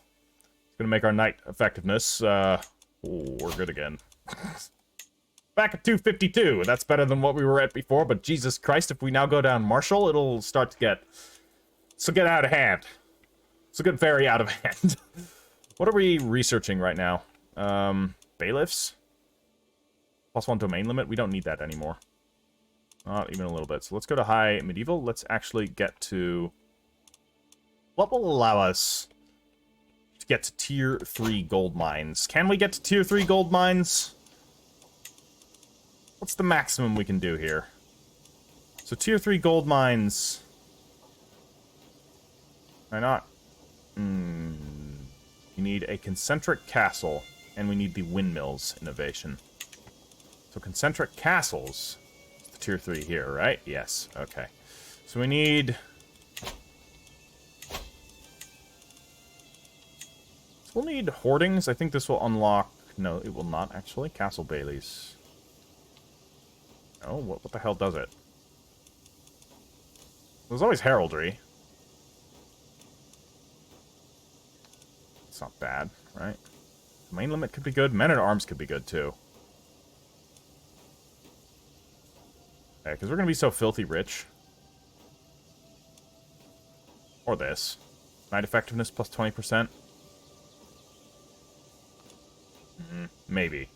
It's gonna make our knight effectiveness. Ooh, we're good again. Back at 252. That's better than what we were at before, but Jesus Christ, if we now go down Marshall, it'll start to get out of hand. It's a get very out of hand. What are we researching right now? Bailiffs? +1 domain limit? We don't need that anymore. Not even a little bit. So let's go to high medieval. Let's actually get to... What will allow us to get to tier 3 gold mines? Can we get to tier 3 gold mines? What's the maximum we can do here? So tier 3 gold mines... Why not? We need a Concentric Castle, and we need the Windmills innovation. So Concentric Castles, the tier 3 here, right? Yes, okay. So we need... We'll need hoardings. I think this will unlock... No, it will not, actually. Castle Baileys. Oh, what the hell does it? There's always heraldry. It's not bad, right? Domain limit could be good. Men-at-Arms could be good, too. Okay, because we're going to be so filthy rich. Or this. Knight effectiveness plus 20%. Maybe.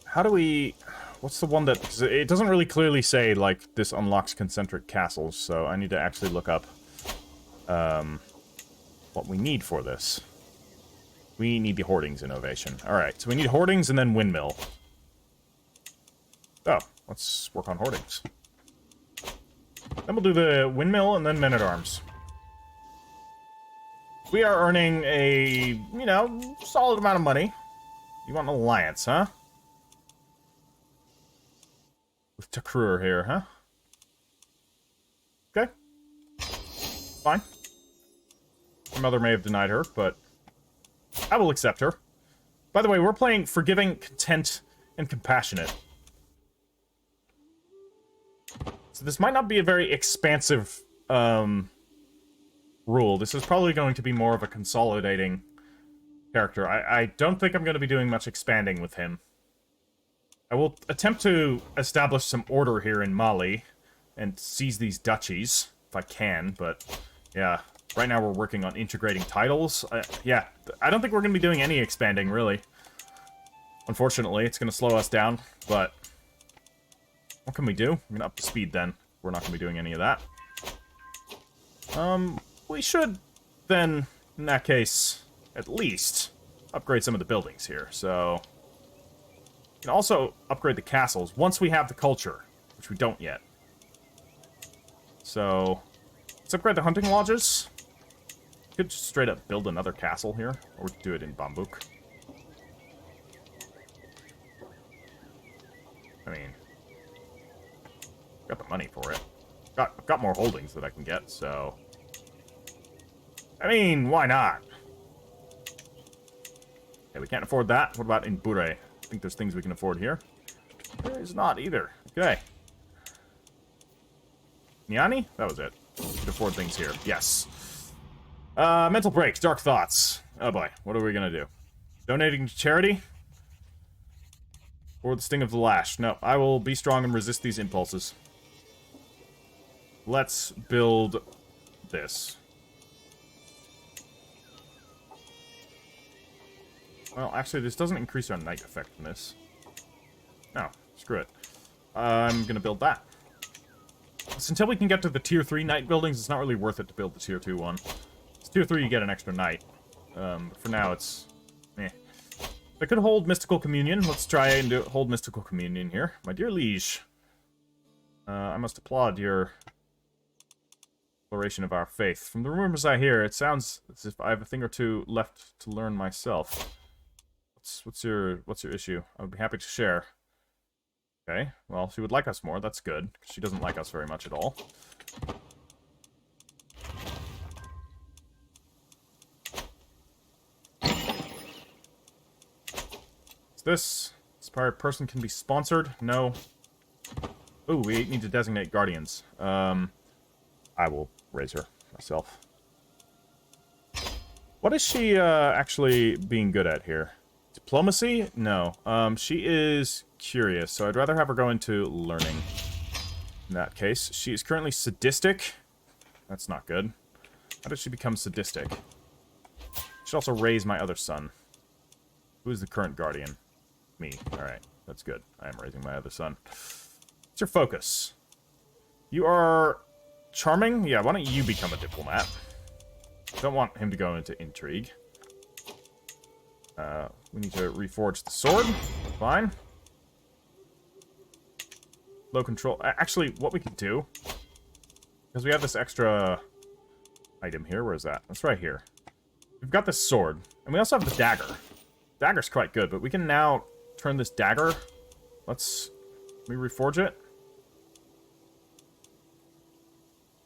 How do we... What's the one that... 'cause it doesn't really clearly say, like, this unlocks concentric castles, so I need to actually look up what we need for this. We need the hoardings innovation. Alright, so we need hoardings and then windmill. Oh, let's work on hoardings. Then we'll do the windmill and then men-at-arms. We are earning a, you know, solid amount of money. You want an alliance, huh? With Takrur here, huh? Okay. Fine. Her mother may have denied her, but I will accept her. By the way, we're playing Forgiving, Content, and Compassionate. So this might not be a very expansive rule. This is probably going to be more of a consolidating character. I don't think I'm going to be doing much expanding with him. I will attempt to establish some order here in Mali and seize these duchies, if I can, but yeah. Right now we're working on integrating titles. Yeah, I don't think we're going to be doing any expanding, really. Unfortunately, it's going to slow us down, but what can we do? We're going to up the speed then. We're not going to be doing any of that. We should then, in that case, at least upgrade some of the buildings here. So, we can also upgrade the castles once we have the culture, which we don't yet. So, let's upgrade the hunting lodges. We could just straight up build another castle here, or we could do it in Bambouk. I mean, got the money for it. Got more holdings that I can get, so... I mean, why not? Okay, we can't afford that. What about in Bure? I think there's things we can afford here. There is not either. Okay. Niani? That was it. We can afford things here. Yes. Mental break. Dark thoughts. Oh boy. What are we gonna do? Donating to charity? Or the sting of the lash? No. I will be strong and resist these impulses. Let's build this. Well, actually, this doesn't increase our knight effectiveness. No, screw it. I'm gonna build that. So until we can get to the tier 3 knight buildings, it's not really worth it to build the tier 2 one. It's tier 3, you get an extra knight. For now, it's... meh. I could hold Mystical Communion. Let's try and hold Mystical Communion here. My dear liege. I must applaud your exploration of our faith. From the rumors I hear, it sounds as if I have a thing or two left to learn myself. What's your issue? I would be happy to share. Okay, well, she would like us more. That's good. She doesn't like us very much at all. What's this? Inspired person can be sponsored? No. Ooh, we need to designate guardians. I will raise her myself. What is she actually being good at here? Diplomacy? No. She is curious, so I'd rather have her go into learning. In that case, she is currently sadistic. That's not good. How did she become sadistic? Should also raise my other son. Who is the current guardian? Me. Alright, that's good. I am raising my other son. What's your focus? You are charming? Yeah, why don't you become a diplomat? Don't want him to go into intrigue. We need to reforge the sword. Fine. Low control. Actually, what we could do... because we have this extra item here. Where is that? That's right here. We've got this sword. And we also have the dagger. Dagger's quite good, but we can now turn this dagger. Let me reforge it.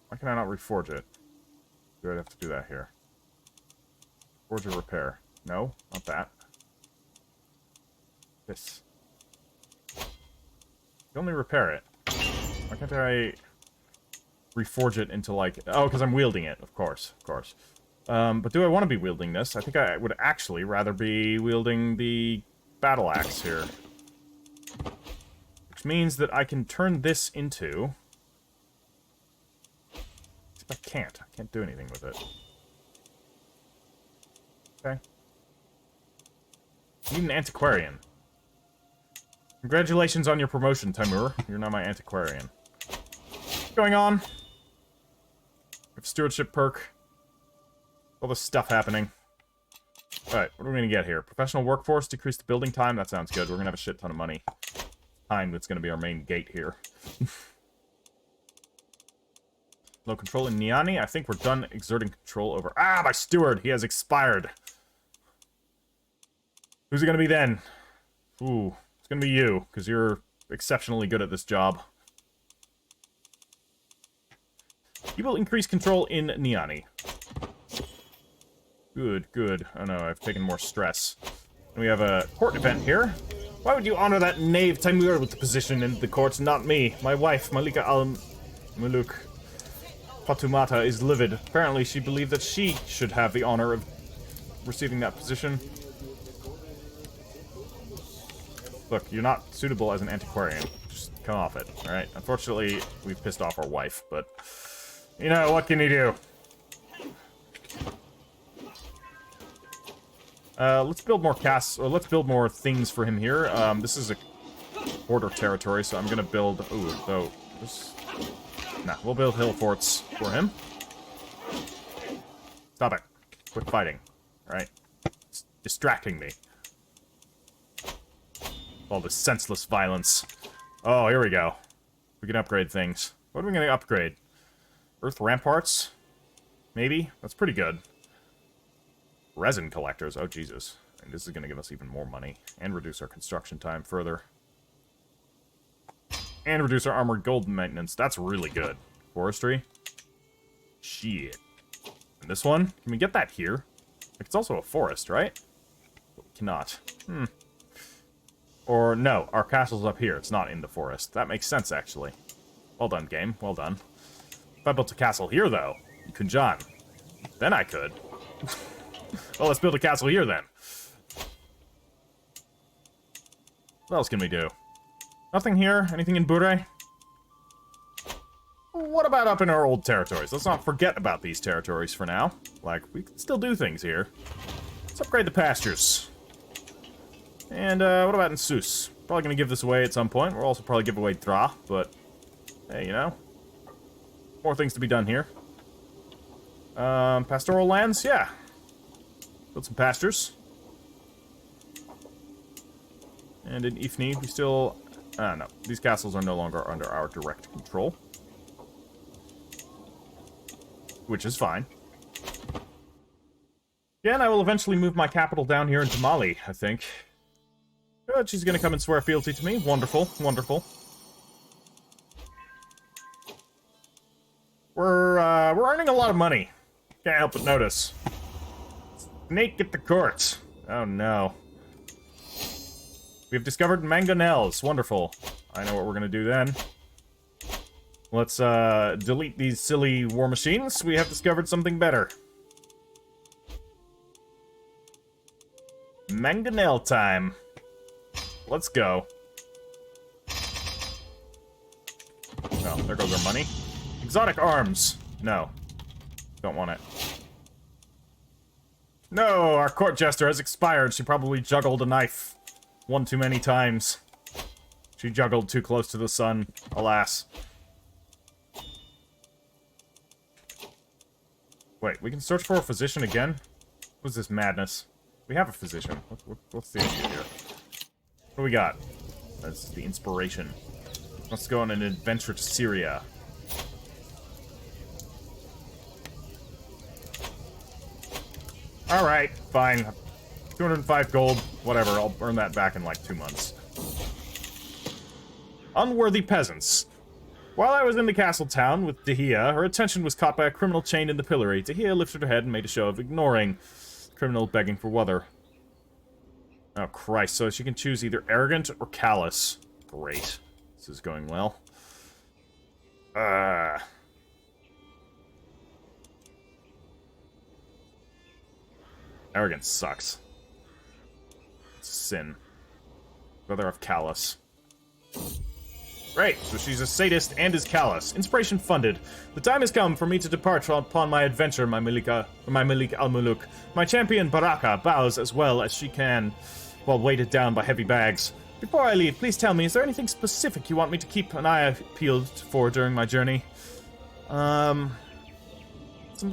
Why can I not reforge it? Do I have to do that here? Forge or repair? No, not that. This. You only repair it. Why can't I reforge it into, like... oh, because I'm wielding it, of course, of course. But do I want to be wielding this? I think I would actually rather be wielding the battle axe here. Which means that I can turn this into... I can't. I can't do anything with it. Okay. I need an antiquarian. Congratulations on your promotion, Timur. You're now my antiquarian. What's going on? We have stewardship perk. All this stuff happening. Alright, what are we gonna get here? Professional workforce, decreased building time. That sounds good. We're gonna have a shit ton of money. Time that's gonna be our main gate here. Low control in Niani. I think we're done exerting control over... Ah, my steward! He has expired. Who's it gonna be then? Ooh, it's gonna be you, because you're exceptionally good at this job. You will increase control in Niani. Good, good. Oh no, I've taken more stress. And we have a court event here. Why would you honor that knave Timur with the position in the courts, not me? My wife, Malika Muluk Fatumata, is livid. Apparently, she believed that she should have the honor of receiving that position. Look, you're not suitable as an antiquarian. Just come off it, alright? Unfortunately, we've pissed off our wife, but... You know, what can you do? Let's build more casts, or let's build more things for him here. This is a border territory, so I'm gonna build... Ooh, though... Nah, we'll build hill forts for him. Stop it. Quit fighting. Alright? It's distracting me. All this senseless violence. Oh, here we go. We can upgrade things. What are we gonna upgrade? Earth ramparts? Maybe? That's pretty good. Resin collectors. Oh, Jesus. And this is gonna give us even more money. And reduce our construction time further. And reduce our armored gold maintenance. That's really good. Forestry. Shit. And this one? Can we get that here? Like, it's also a forest, right? But we cannot. Or, no. Our castle's up here. It's not in the forest. That makes sense, actually. Well done, game. Well done. If I built a castle here, though, in Kunjan, then I could. Well, let's build a castle here, then. What else can we do? Nothing here? Anything in Bure? What about up in our old territories? Let's not forget about these territories for now. Like, we can still do things here. Let's upgrade the pastures. And, what about in Sus? Probably gonna give this away at some point. We'll also probably give away Dra, but... Hey, you know? More things to be done here. Pastoral lands? Yeah. Build some pastures. And in Ifni, we still... no. These castles are no longer under our direct control. Which is fine. Yeah, and I will eventually move my capital down here into Mali, I think. Good, she's gonna come and swear fealty to me. Wonderful, wonderful. We're earning a lot of money. Can't help but notice. Snake at the court. Oh no. We've discovered mangonels. Wonderful. I know what we're gonna do then. Let's delete these silly war machines. We have discovered something better. Mangonel time. Let's go. Oh, there goes our money. Exotic arms. No. Don't want it. No, our court jester has expired. She probably juggled a knife one too many times. She juggled too close to the sun, alas. Wait, we can search for a physician again? What's this madness? We have a physician. What's the idea here? What do we got? That's the inspiration. Let's go on an adventure to Syria. Alright, fine. 205 gold, whatever, I'll earn that back in like 2 months. Unworthy peasants. While I was in the castle town with Dihya, her attention was caught by a criminal chained in the pillory. Dihya lifted her head and made a show of ignoring the criminal begging for water. Oh, Christ, so she can choose either arrogant or callous. Great. This is going well. Arrogance sucks. It's sin. Brother of callous. Great, so she's a sadist and is callous. Inspiration funded. The time has come for me to depart upon my adventure, my Malik al-Muluk. My champion, Baraka, bows as well as she can, while weighted down by heavy bags. Before I leave, please tell me, is there anything specific you want me to keep an eye peeled for during my journey? Something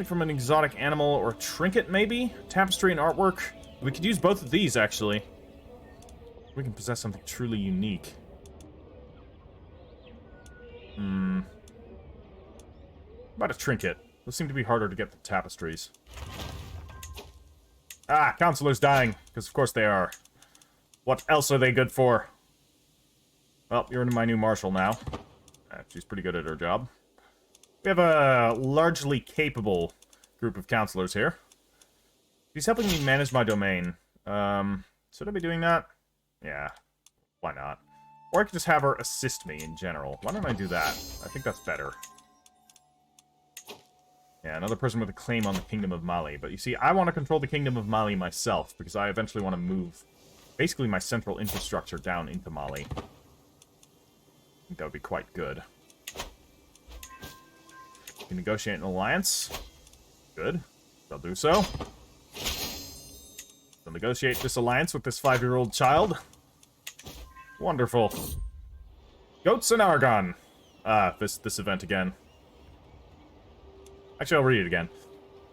from an exotic animal or a trinket, maybe? Tapestry and artwork? We could use both of these, actually. We can possess something truly unique. How about a trinket? Those seem to be harder to get than tapestries. Ah, Counselor's dying, because of course they are. What else are they good for? Well, you're my new marshal now. She's pretty good at her job. We have a largely capable group of counselors here. She's helping me manage my domain. Should I be doing that? Yeah, why not? Or I could just have her assist me in general. Why don't I do that? I think that's better. Yeah, another person with a claim on the Kingdom of Mali. But you see, I want to control the Kingdom of Mali myself, because I eventually want to move basically my central infrastructure down into Mali. I think that would be quite good. You can negotiate an alliance. Good. They'll do so. They'll negotiate this alliance with this 5-year-old child. Wonderful. Goats and Argon. This event again. Actually, I'll read it again.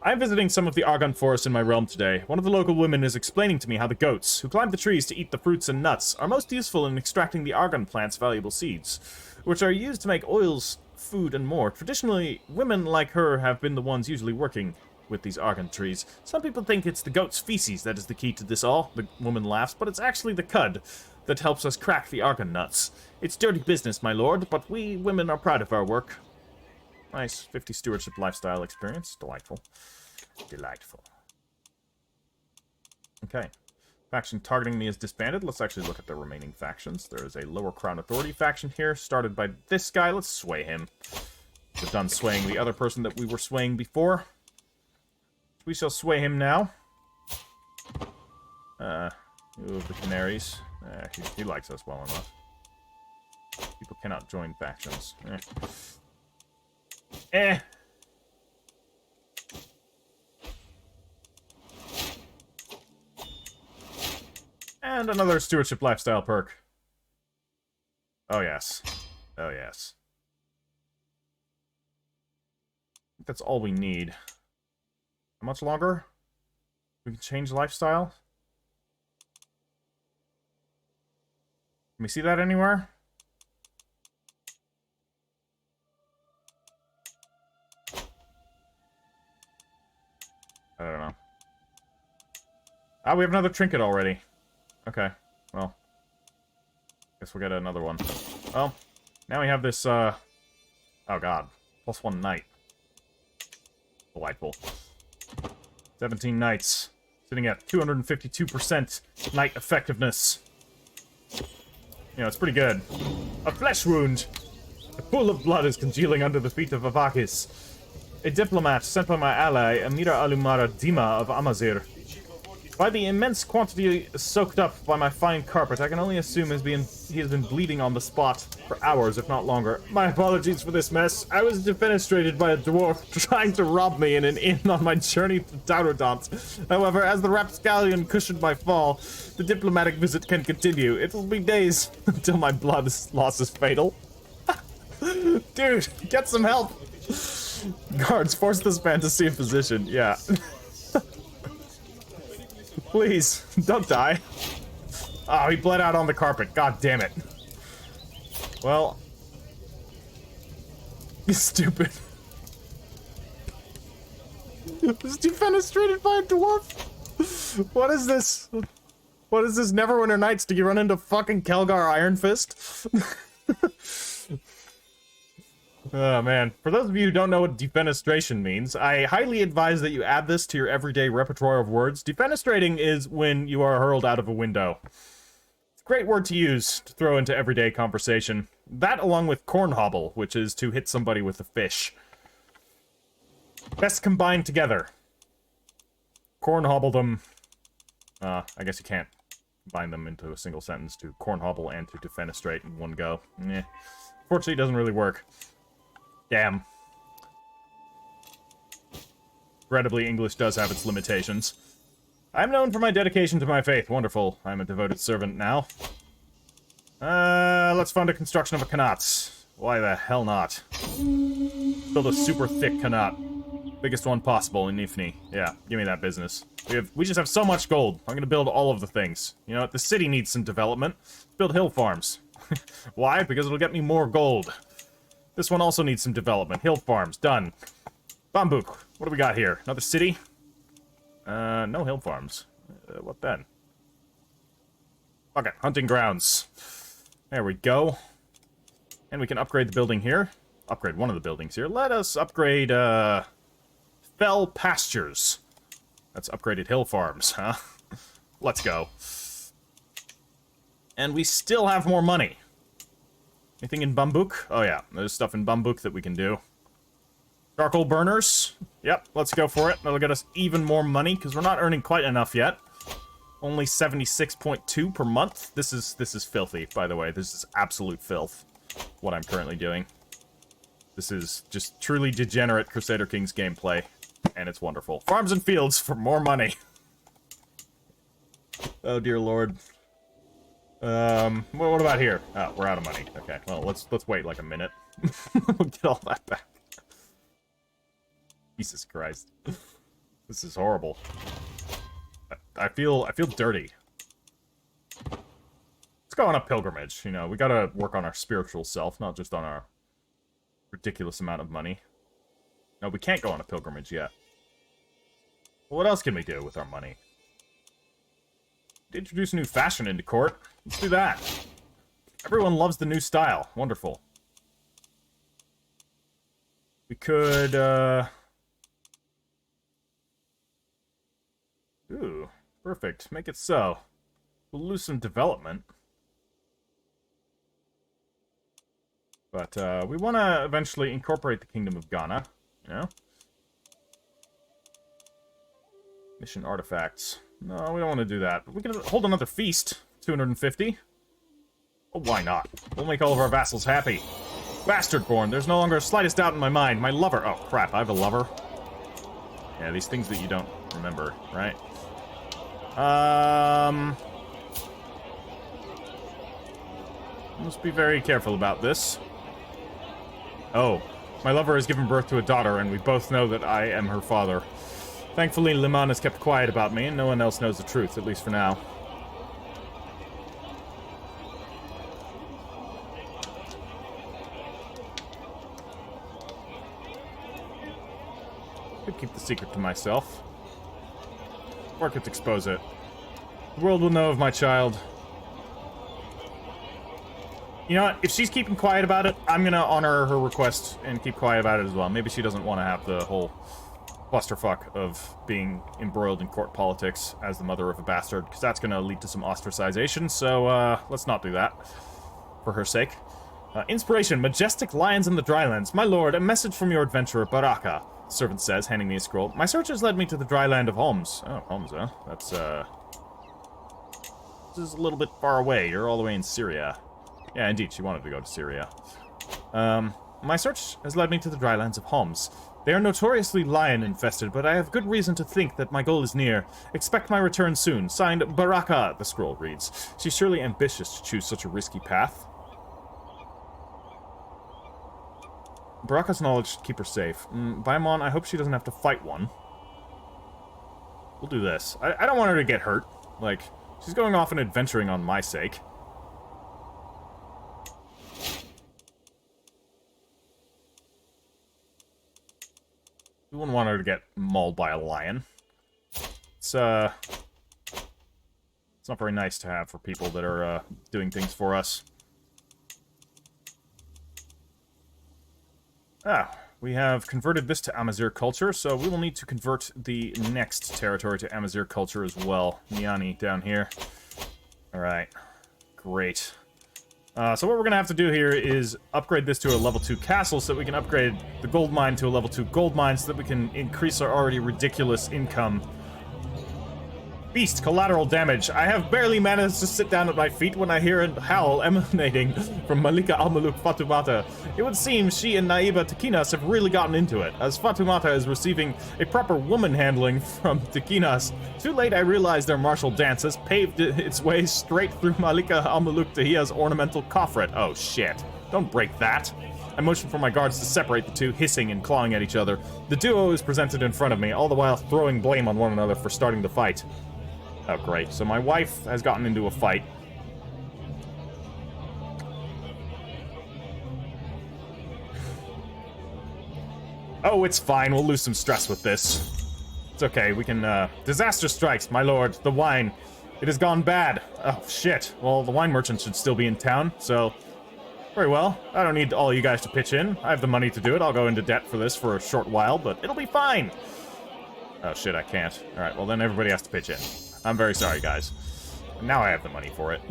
I'm visiting some of the Argon forests in my realm today. One of the local women is explaining to me how the goats, who climb the trees to eat the fruits and nuts, are most useful in extracting the Argon plant's valuable seeds, which are used to make oils, food, and more. Traditionally, women like her have been the ones usually working with these Argon trees. Some people think it's the goat's feces that is the key to this all, the woman laughs, but it's actually the cud that helps us crack the Argon nuts. It's dirty business, my lord, but we women are proud of our work. Nice. 50 stewardship lifestyle experience. Delightful. Delightful. Okay. Faction targeting me is disbanded. Let's actually look at the remaining factions. There is a Lower Crown Authority faction here, started by this guy. Let's sway him. We've done swaying the other person that we were swaying before. We shall sway him now. Ooh, the Canaries. He likes us well enough. People cannot join factions. And another stewardship lifestyle perk. Oh, yes. Oh, yes. That's all we need. How much longer? We can change lifestyle? Can we see that anywhere? I don't know. Ah, we have another trinket already. Okay, well. Guess we'll get another one. Well, now we have this, oh god. +1 knight. Delightful. 17 knights. Sitting at 252% knight effectiveness. You know, it's pretty good. A flesh wound. A pool of blood is congealing under the feet of Avakis. A diplomat sent by my ally, Amira Alumara Dima of Amazigh. By the immense quantity soaked up by my fine carpet, I can only assume he has been bleeding on the spot for hours, if not longer. My apologies for this mess. I was defenestrated by a dwarf trying to rob me in an inn on my journey to Taurodont. However, as the rapscallion cushioned my fall, the diplomatic visit can continue. It will be days until my blood loss is fatal. Dude, get some help! Guards, force this man to see a physician. Yeah. Please, don't die. Oh, he bled out on the carpet. God damn it. Well. He's stupid. Was defenestrated by a dwarf? What is this? What is this Neverwinter Nights? Do you run into fucking Kelgar Iron Fist? Oh, man. For those of you who don't know what defenestration means, I highly advise that you add this to your everyday repertoire of words. Defenestrating is when you are hurled out of a window. It's a great word to use to throw into everyday conversation. That along with cornhobble, which is to hit somebody with a fish. Best combined together. Cornhobble them. I guess you can't combine them into a single sentence to cornhobble and to defenestrate in one go. Fortunately, it doesn't really work. Damn. Regrettably, English does have its limitations. I'm known for my dedication to my faith. Wonderful. I'm a devoted servant now. Let's fund a construction of a Qanat. Why the hell not? Build a super thick Qanat. Biggest one possible in Nifni. Yeah, give me that business. We just have so much gold. I'm gonna build all of the things. You know what? The city needs some development. Let's build hill farms. Why? Because it'll get me more gold. This one also needs some development. Hill farms. Done. Bambuk. What do we got here? Another city? No hill farms. What then? Okay, hunting grounds. There we go. And we can upgrade the building here. Upgrade one of the buildings here. Let us upgrade, fell pastures. That's upgraded hill farms, huh? Let's go. And we still have more money. Anything in Bambuk? Oh yeah, there's stuff in Bambuk that we can do. Charcoal burners. Yep, let's go for it. That'll get us even more money, because we're not earning quite enough yet. Only 76.2 per month. This is filthy, by the way. This is absolute filth, what I'm currently doing. This is just truly degenerate Crusader Kings gameplay, and it's wonderful. Farms and fields for more money. Oh dear lord. What about here? Oh, we're out of money. Okay, well, let's wait like a minute. We'll get all that back. Jesus Christ. This is horrible. I feel dirty. Let's go on a pilgrimage, you know. We gotta work on our spiritual self, not just on our ridiculous amount of money. No, we can't go on a pilgrimage yet. Well, what else can we do with our money? Introduce a new fashion into court. Let's do that. Everyone loves the new style. Wonderful. We could, Ooh, perfect. Make it so. We'll lose some development. But, we want to eventually incorporate the Kingdom of Ghana, you know? Mission artifacts. No, we don't want to do that. We can hold another feast. 250. Oh, why not? We'll make all of our vassals happy. Bastard-born. There's no longer the slightest doubt in my mind. My lover. Oh, crap. I have a lover. Yeah, these things that you don't remember, right? Must be very careful about this. Oh, my lover has given birth to a daughter, and we both know that I am her father. Thankfully, Liman has kept quiet about me, and no one else knows the truth, at least for now. Could keep the secret to myself. Or could expose it. The world will know of my child. You know what? If she's keeping quiet about it, I'm gonna honor her request and keep quiet about it as well. Maybe she doesn't want to have the whole clusterfuck of being embroiled in court politics as the mother of a bastard, because that's going to lead to some ostracization, so let's not do that, for her sake. Inspiration, majestic lions in the drylands. My lord, a message from your adventurer, Baraka, the servant says, handing me a scroll. My search has led me to the dry land of Homs. Oh, Homs, huh? That's, this is a little bit far away. You're all the way in Syria. Yeah, indeed, she wanted to go to Syria. My search has led me to the drylands of Homs. They are notoriously lion-infested, but I have good reason to think that my goal is near. Expect my return soon. Signed, Baraka, the scroll reads. She's surely ambitious to choose such a risky path. Baraka's knowledge should keep her safe. Baimon, I hope she doesn't have to fight one. We'll do this. I don't want her to get hurt. Like, she's going off and adventuring on my sake. We wouldn't want her to get mauled by a lion. It's not very nice to have for people that are, doing things for us. We have converted this to Amazigh culture, so we will need to convert the next territory to Amazigh culture as well. Niani, down here. Alright. Great. So what we're going to have to do here is upgrade this to a level 2 castle so that we can upgrade the gold mine to a level 2 gold mine so that we can increase our already ridiculous income Beast, collateral damage. I have barely managed to sit down at my feet when I hear a howl emanating from Malika Fatoumata. It would seem she and Naiba Takinas have really gotten into it, as Fatoumata is receiving a proper woman handling from Takinas. Too late I realized their martial dance has paved its way straight through Malika Dihya's ornamental coffret. Oh shit. Don't break that. I motioned for my guards to separate the two, hissing and clawing at each other. The duo is presented in front of me, all the while throwing blame on one another for starting the fight. Oh, great. So my wife has gotten into a fight. Oh, it's fine. We'll lose some stress with this. It's okay. We can, Disaster strikes, my lord. The wine. It has gone bad. Oh, shit. Well, the wine merchant should still be in town, so... Very well. I don't need all you guys to pitch in. I have the money to do it. I'll go into debt for this for a short while, but it'll be fine. Oh, shit, I can't. Alright, well, then everybody has to pitch in. I'm very sorry, guys. Now I have the money for it.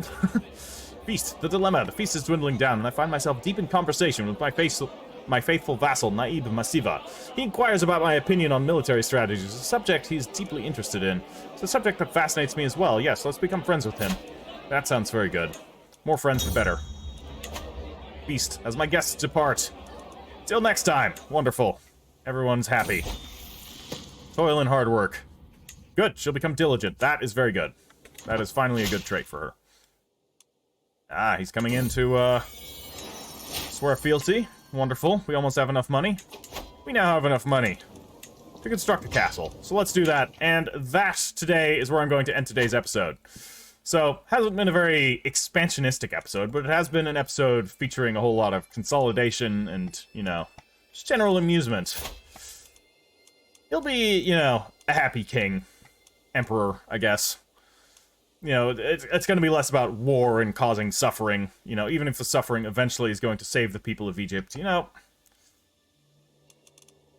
Feast, the dilemma. The feast is dwindling down, and I find myself deep in conversation with my faithful vassal, Naib Masiva. He inquires about my opinion on military strategies, a subject he's deeply interested in. It's a subject that fascinates me as well. Yes, let's become friends with him. That sounds very good. More friends, the better. Feast, as my guests depart. Till next time. Wonderful. Everyone's happy. Toil and hard work. Good, she'll become diligent. That is very good. That is finally a good trait for her. Ah, he's coming in to, swear fealty. Wonderful. We almost have enough money. We now have enough money to construct a castle. So let's do that. And that, today, is where I'm going to end today's episode. So, hasn't been a very expansionistic episode, but it has been an episode featuring a whole lot of consolidation and, you know, just general amusement. He'll be, you know, a happy king. Emperor, I guess. You know, it's going to be less about war and causing suffering. You know, even if the suffering eventually is going to save the people of Egypt, you know,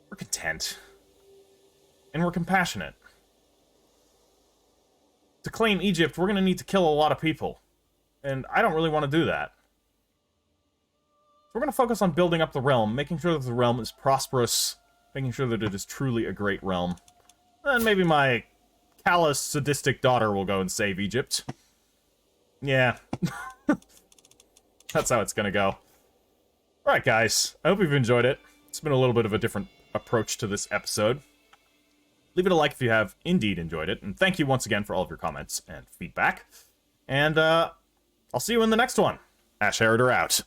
we're content. And we're compassionate. To claim Egypt, we're going to need to kill a lot of people. And I don't really want to do that. We're going to focus on building up the realm, making sure that the realm is prosperous, making sure that it is truly a great realm. Then maybe my callous, sadistic daughter will go and save Egypt. Yeah. That's how it's gonna go. Alright, guys. I hope you've enjoyed it. It's been a little bit of a different approach to this episode. Leave it a like if you have indeed enjoyed it, and thank you once again for all of your comments and feedback. And, I'll see you in the next one. Ash Heriter out.